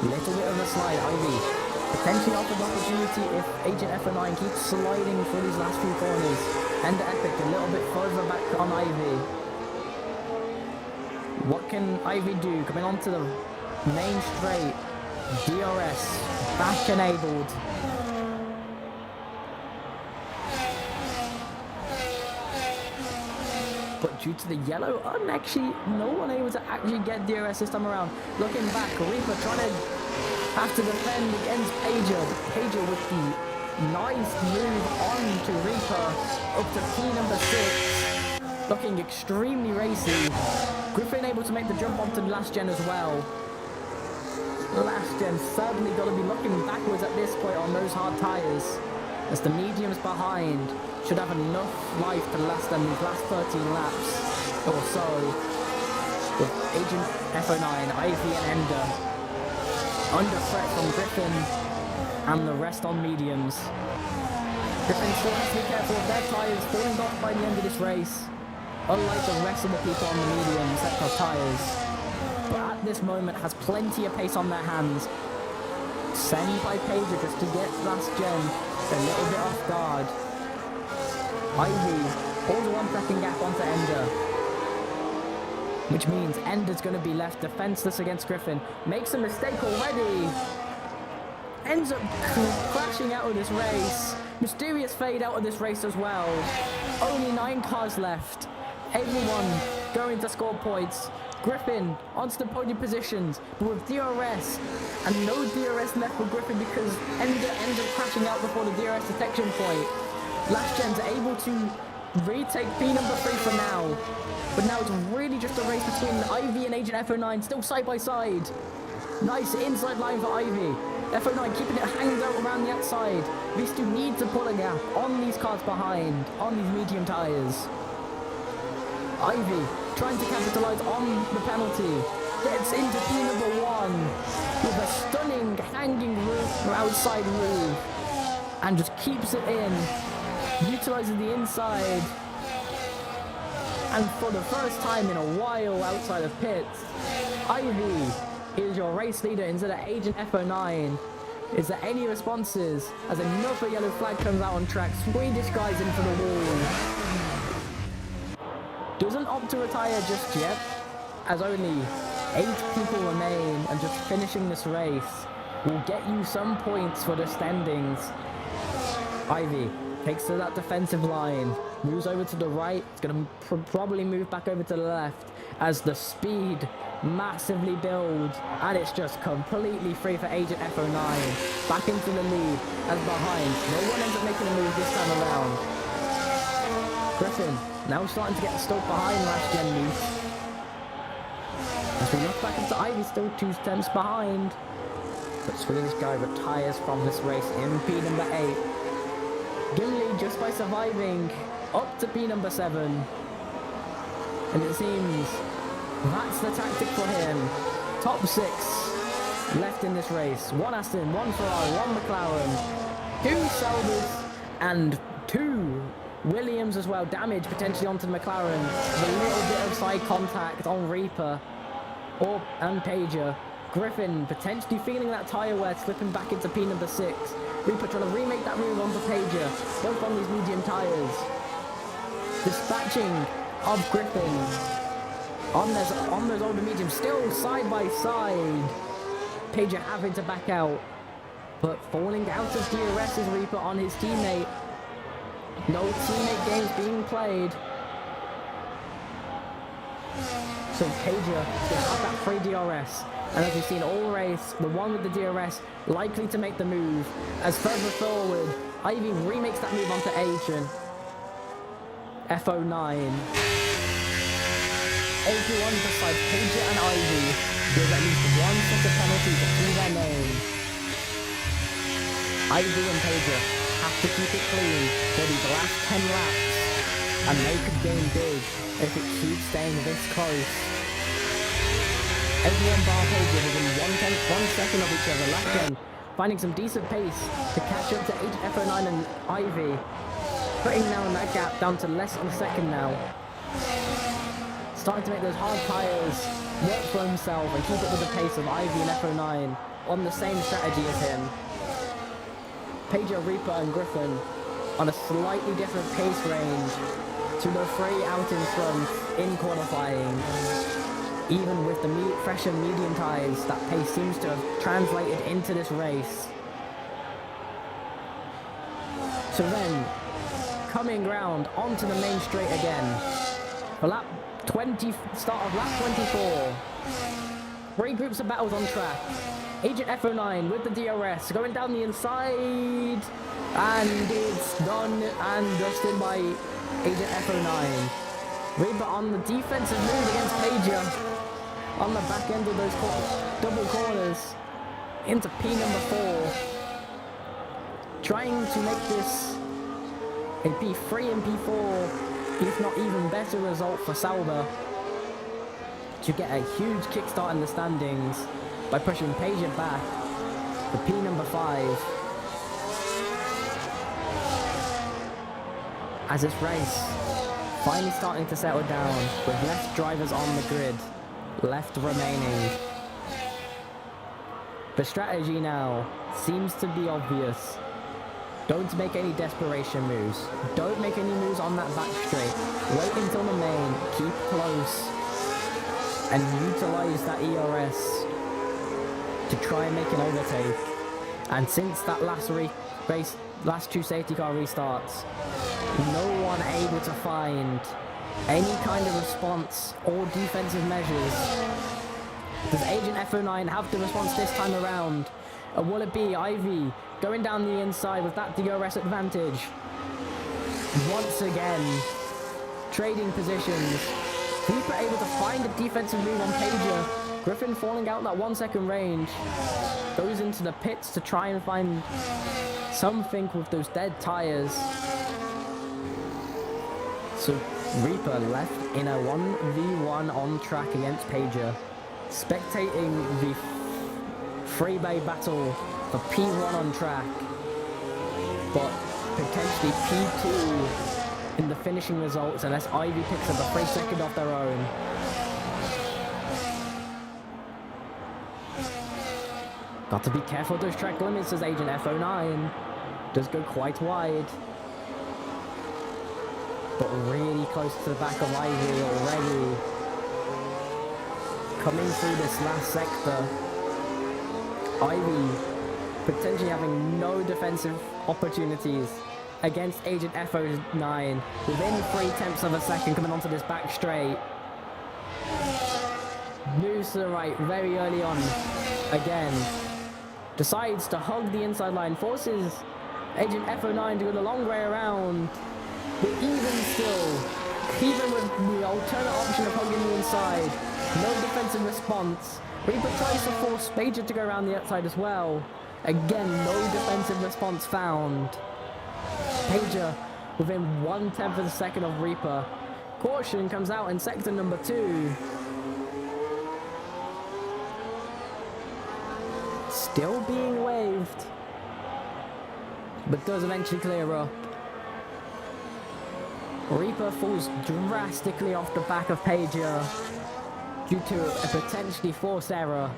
little bit of a slide. Ivy potentially offers opportunity if Agent F09 keeps sliding through these last few corners. Ender Epic a little bit further back on Ivy. What can Ivy do? Coming onto the main straight. DRS back enabled. But due to the yellow, actually no one able to actually get DRS this time around. Looking back, Reaper trying to have to defend against Pager. Pager with the nice move on to Reaper up to P number 6. Looking extremely racy. Griffin able to make the jump onto the last gen as well. Last gen certainly got to be looking backwards at this point on those hard tyres, as the mediums behind should have enough life to last them these last 13 laps or so. With Agent F09, Ivy and Ender under threat from Griffin and the rest on mediums. Griffin still has to be careful of their tyres falling off by the end of this race, unlike the rest of the people on the medium set of tyres. But at this moment has plenty of pace on their hands. Send by Pager just to get last gen a little bit off guard. Ivy pulls a 1 second gap onto Ender, which means Ender's going to be left defenseless against Griffin. Makes a mistake already. Ends up crashing out of this race. Mysterious fade out of this race as well. Only 9 cars left. Everyone going to score points. Griffin onto the podium positions, but with DRS and no DRS left for Griffin because Ender ends up crashing out before the DRS detection point. Last gen's able to retake P number 3 for now, but now it's really just a race between Ivy and Agent F09, still side by side. Nice inside line for Ivy. F09 keeping it hanging out around the outside. These two need to pull a gap on these cars behind, on these medium tyres. Ivy trying to capitalize on the penalty, gets into P number 1 with a stunning hanging roof or outside roof and just keeps it in, utilizing the inside, and for the first time in a while outside of pits, Ivy is your race leader instead of Agent F09. Is there any responses as another yellow flag comes out on track? Swedish guys in for the wall. Doesn't opt to retire just yet, as only 8 people remain, and just finishing this race will get you some points for the standings. Ivy takes to that defensive line, moves over to the right, it's going to probably move back over to the left as the speed massively builds, and it's just completely free for Agent F09. Back into the lead as behind. No one ends up making a move this time around. Griffin now starting to get stuck behind last gen loose. As we look back into Ivy, still 2 tenths behind. But Swedish guy retires from this race in P number 8. Gimli, just by surviving, up to P number 7. And it seems that's the tactic for him. Top 6 left in this race. One Aston, one Ferrari, one McLaren, two Saubers, and two Williams as well. Damage potentially onto the McLaren. A little bit of side contact on Reaper and Pager. Griffin potentially feeling that tyre wear, slipping back into P number 6. Reaper trying to remake that move onto Pager, both on these medium tyres. Dispatching of Griffin on those older mediums, still side by side. Pager having to back out, but falling out of DRS is Reaper on his teammate. No teammate games being played. So Pager will have that free DRS. And as we've seen all race, the one with the DRS likely to make the move. As further forward, Ivy remakes that move onto Adrian. F09. Everyone besides Pager and Ivy with at least 1 second penalty to their name. Ivy and Pager have to keep it clean for these last 10 laps. And they could gain big if it keeps staying this close. Everyone bar Pager within 1 second of each other. Left again, finding some decent pace to catch up to F09 and Ivy. Putting now in that gap down to less than a second now. Starting to make those hard tyres work for himself and keep it with the pace of Ivy and F09 on the same strategy as him. Pager, Reaper and Griffin on a slightly different pace range to the 3 out in front in qualifying. Even with the fresh and medium tyres, that pace seems to have translated into this race. So then, coming round onto the main straight again. For lap 20, start of lap 24. 3 groups of battles on track. Agent F09 with the DRS going down the inside. And it's done and dusted by Agent F09. Reaper on the defensive move against Pager. On the back end of those double corners. Into P number 4. Trying to make this a P3 and P4, if not even better result for Sauber, to get a huge kickstart in the standings by pushing Pager back for P number 5. As this race finally starting to settle down with less drivers on the grid, left remaining. The strategy now seems to be obvious. Don't make any desperation moves. Don't make any moves on that back straight. Wait until the main, keep close, and utilize that ERS to try and make an overtake. And since that last 2 safety car restarts, no one able to find any kind of response or defensive measures. Does Agent F09 have the response this time around? Or will it be Ivy going down the inside with that DRS advantage? Once again, trading positions. Reaper able to find a defensive move on Pager. Griffin falling out that 1 second range. Goes into the pits to try and find something with those dead tyres. So Reaper left in a 1v1 on track against Pager. Spectating the freebay battle for P1 on track, but potentially P2 in the finishing results unless Ivy picks up a 3 second off their own. Got to be careful of those track limits as Agent F09 does go quite wide, but really close to the back of Ivy already. Coming through this last sector, Ivy potentially having no defensive opportunities against Agent F09 within 0.3 of a second coming onto this back straight. Moves to the right very early on again. Decides to hug the inside line, forces Agent F09 to go the long way around. But even still, even with the alternate option of hugging the inside, no defensive response. Reaper tries to force Pager to go around the outside as well. Again, no defensive response found. Pager within 1/10 of a second of Reaper. Caution comes out in sector number 2. Still being waved, but does eventually clear up. Reaper falls drastically off the back of Pager due to a potentially forced error.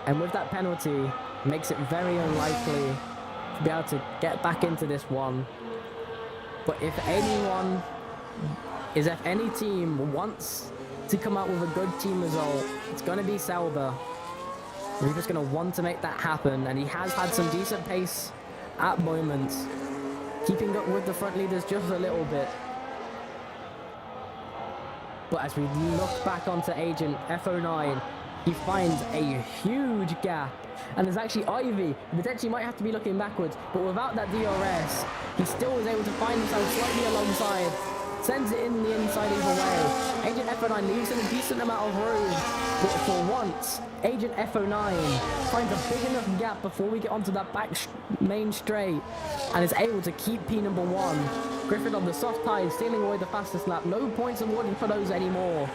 And with that penalty, makes it very unlikely to be able to get back into this one. But if any team wants to come out with a good team result, it's going to be Sauber. Reaper's going to want to make that happen, and he has had some decent pace at moments, keeping up with the front leaders just a little bit. But as we look back onto Agent F09, he finds a huge gap, and there's actually Ivy, who potentially might have to be looking backwards, but without that DRS, he still was able to find himself slightly alongside, sends it in the inside either way. Agent F09 leaves him a decent amount of room, but for once, Agent F09 finds a big enough gap before we get onto that main straight, and is able to keep P number 1. Griffin on the soft tyres, stealing away the fastest lap. No points awarded for those anymore.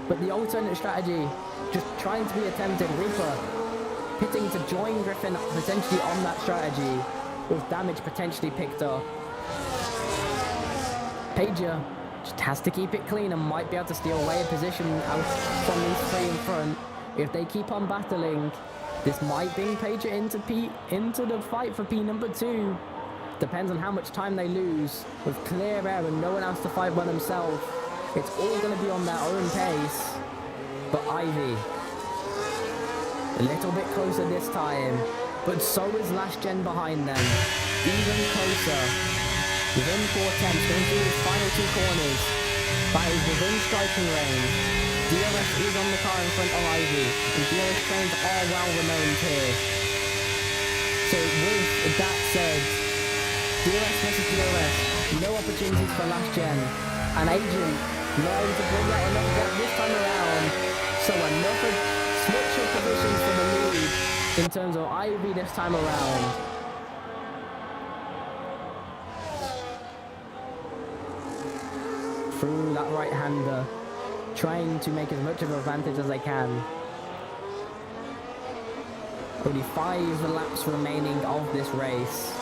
But the alternate strategy, just trying to be attempted. Reaper pitting to join Griffin potentially on that strategy, with damage potentially picked up. Pager just has to keep it clean and might be able to steal away a position out from these three in front. If they keep on battling, this might bring Pager into the fight for P number 2. Depends on how much time they lose. With clear air and no one else to fight by themselves, it's all going to be on their own pace. But Ivy, a little bit closer this time, but so is Last Gen behind them, even closer. Within 4 attempts, going through his final 2 corners, but is within striking range. DRS is on the car in front of Ivy, and DRS trains are well renowned here. So with that said, DRS versus DRS, no opportunities for Last Gen, and Agent not able to bring out enough gap this time around, so another switch of positions for the lead in terms of Ivy this time around. Through that right-hander, trying to make as much of an advantage as they can. Only 5 laps remaining of this race.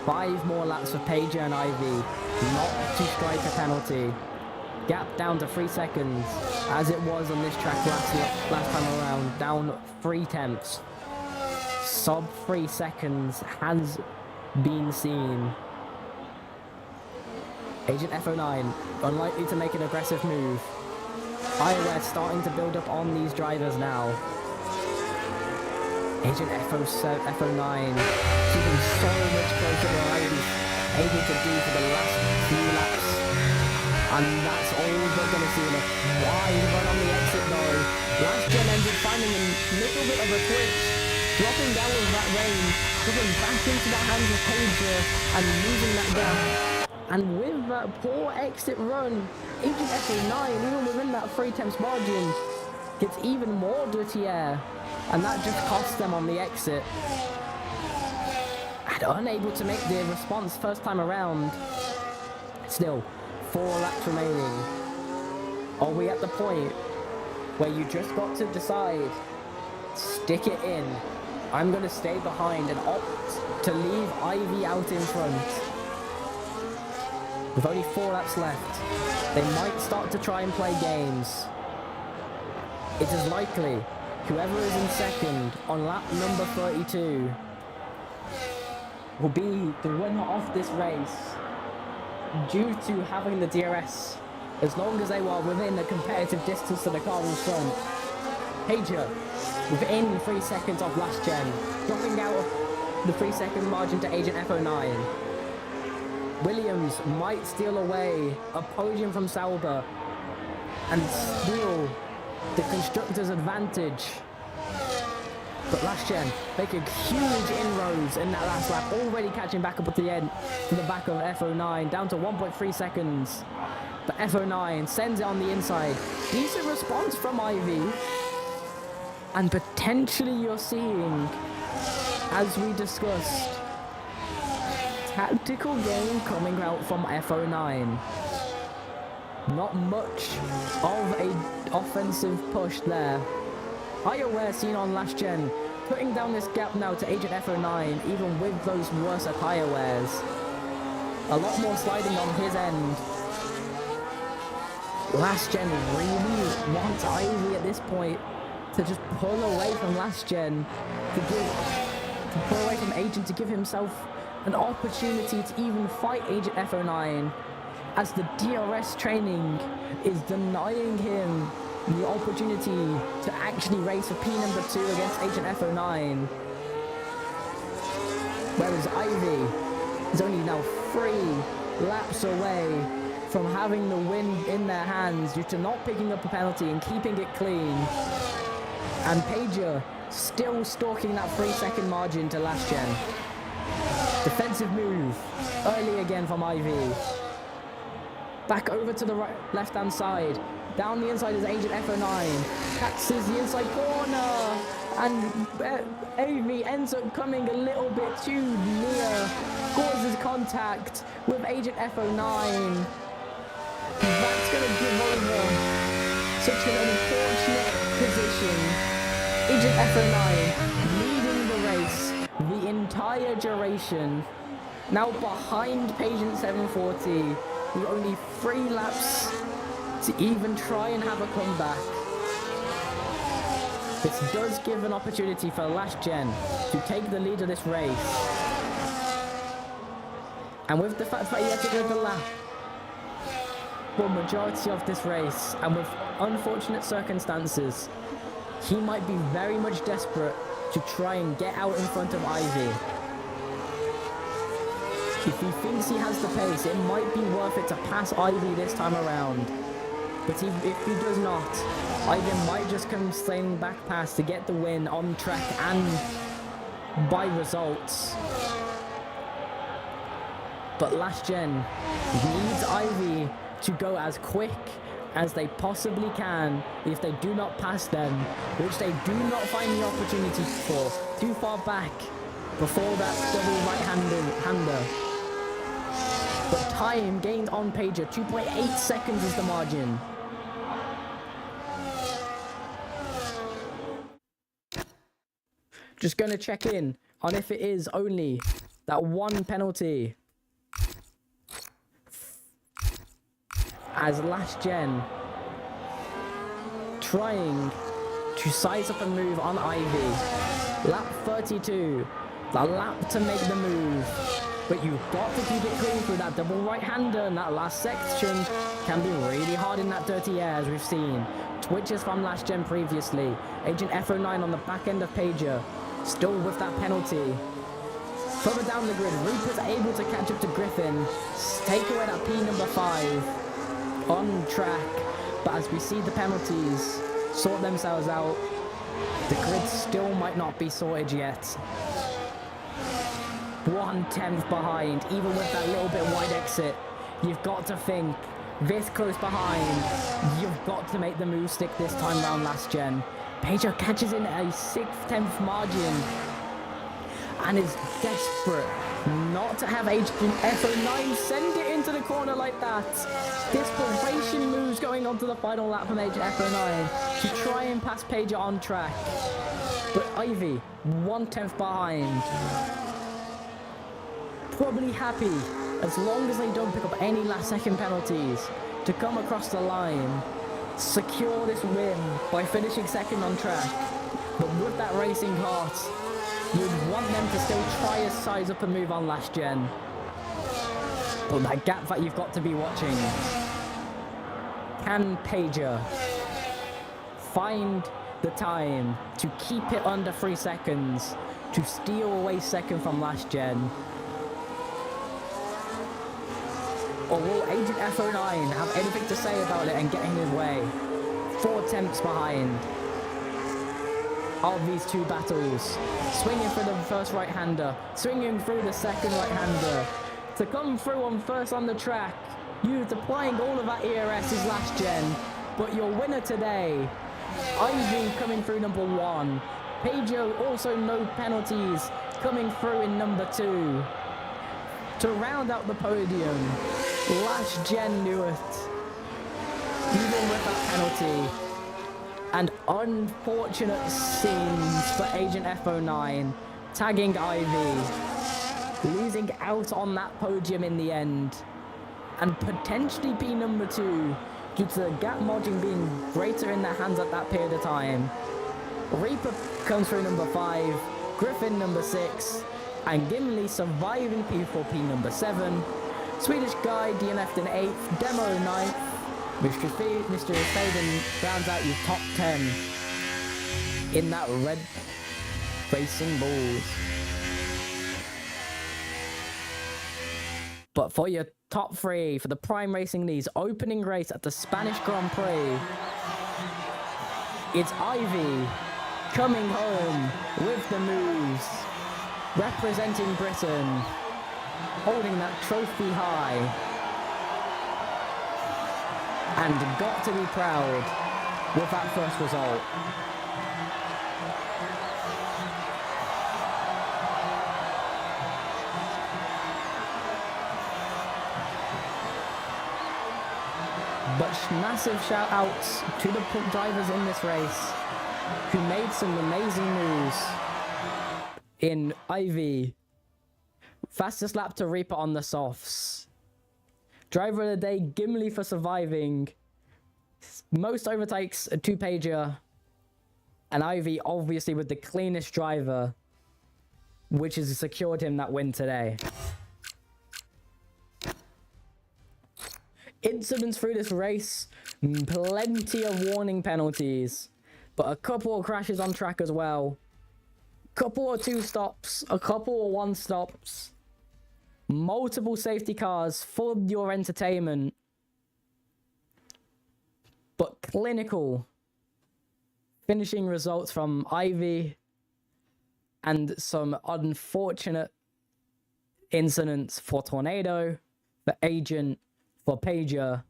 5 more laps for Pager and Ivy, not to strike a penalty. Gap down to 3 seconds, as it was on this track last time around, down 3 tenths. Sub 3 seconds has been seen. Agent F09, unlikely to make an aggressive move. iOS starting to build up on these drivers now. Agent F09 keeping so much closer than I was able to do for the last few laps. And that's all we're going to see in a wide run on the exit though. Last Gen ended finding a little bit of a twitch, dropping down with that range, dropping back into the hands of Pager and losing that gap. And with that poor exit run, Agent F09, even within that 3 tenths margin, gets even more dirty air. And that just cost them on the exit. And unable to make the response first time around. Still, 4 laps remaining. Are we at the point where you just got to decide, stick it in, I'm going to stay behind and opt to leave Ivy out in front? With only 4 laps left, they might start to try and play games. It is likely whoever is in second on lap number 32 will be the winner of this race due to having the DRS, as long as they were within a competitive distance to the car in front. Pager within 3 seconds of Last Gen, dropping out of the 3 second margin to Agent F09. Williams might steal away a podium from Sauber and steal the constructor's advantage. But Last Gen making huge inroads in that last lap, already catching back up at the end to the back of F09, down to 1.3 seconds. But F09 sends it on the inside. Decent response from Ivy. And potentially you're seeing, as we discussed, tactical game coming out from F09. Not much of a offensive push there. Higher wear seen on last gen, putting down this gap now to Agent F09, even with those worse at higher wears. A lot more sliding on his end. Last gen really wants Ivy at this point to just pull away from last gen, to pull away from Agent, to give himself an opportunity to even fight Agent F09, as the DRS training is denying him the opportunity to actually race for P number 2 against Agent F09. Whereas Ivy is only now 3 laps away from having the win in their hands due to not picking up a penalty and keeping it clean. And Pager still stalking that 3-second margin to last gen. Defensive move, early again from Ivy. Back over to the right, left-hand side. Down the inside is Agent F09. Catches the inside corner. And Ivy ends up coming a little bit too near. Causes contact with Agent F09. That's going to give over such an unfortunate position. Agent F09 leading the race the entire duration. Now behind Patient 740 with only 3 laps to even try and have a comeback. This does give an opportunity for Last Gen to take the lead of this race. And with the fact that he had to go the lap for majority of this race, and with unfortunate circumstances, he might be very much desperate to try and get out in front of Ivy. If he thinks he has the pace, it might be worth it to pass Ivy this time around. But if he does not, Ivy might just come sailing back past to get the win on track and by results. But Last Gen needs Ivy to go as quick as they possibly can if they do not pass them, which they do not find the opportunity for. Too far back before that double right-hander. But time gained on Pager, 2.8 seconds is the margin. Just gonna check in on if it is only that one penalty. As Last Gen trying to size up a move on Ivy. Lap 32, the lap to make the move. But you've got to keep it clean through that double right-hander, and that last section can be really hard in that dirty air, as we've seen. Twitches from Last Gen previously. Agent F09 on the back end of Pager, still with that penalty. Further down the grid, Rupert's able to catch up to Griffin, take away that P number 5 on track. But as we see the penalties sort themselves out, the grid still might not be sorted yet. 1/10 behind, even with that little bit wide exit. You've got to think, this close behind, you've got to make the move stick this time round, Last Gen. Pager catches in a 6/10 margin and is desperate not to have Agent F09 send it into the corner like that. Desperation moves going on to the final lap from Agent F09 to try and pass Pager on track. But Ivy, 1/10 behind. Probably happy, as long as they don't pick up any last second penalties, to come across the line, secure this win by finishing second on track. But with that racing heart, you'd want them to still try to size up a move on Last Gen. But that gap that you've got to be watching. Can Pager find the time to keep it under 3 seconds, to steal away second from Last Gen? Or will Agent F09 have anything to say about it and get in his way? 4 attempts behind of these two battles. Swinging for the first right-hander, swinging through the second right-hander. To come through on first on the track, you deploying all of that ERS is Last Gen. But your winner today, Ivy coming through number 1. Pager also no penalties coming through in number 2. To round out the podium, Last Gen knew it. dealing with that penalty. And unfortunate scenes for Agent F09 tagging Ivy, losing out on that podium in the end, and potentially be number 2 due to the gap margin being greater in their hands at that period of time. Reaper comes through number 5, Griffin number 6, and Gimli surviving P4P number 7. Swedish Guy DNF'd in 8th, Demo 9th, Mr. Faden rounds out your top 10 in that red racing balls. But for your top 3 for the Prime Racing League's opening race at the Spanish Grand Prix, it's Ivy coming home with the moves, representing Britain, holding that trophy high, and got to be proud with that first result. But massive shout outs to the drivers in this race who made some amazing moves. In Ivy, fastest lap to Reaper on the softs. Driver of the day, Gimli for surviving. Most overtakes, a 2-pager. And Ivy obviously with the cleanest driver, which has secured him that win today. Incidents through this race, plenty of warning penalties, but a couple of crashes on track as well. Couple of 2 stops, a couple of 1 stops. Multiple safety cars for your entertainment. But clinical finishing results from Ivy and some unfortunate incidents for Tornado, for Agent, for Pager,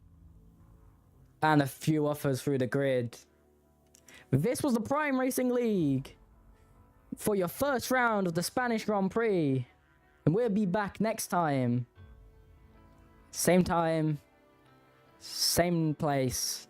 and a few others through the grid. This was the Prime Racing League for your first round of the Spanish Grand Prix. And we'll be back next time. Same time, same place.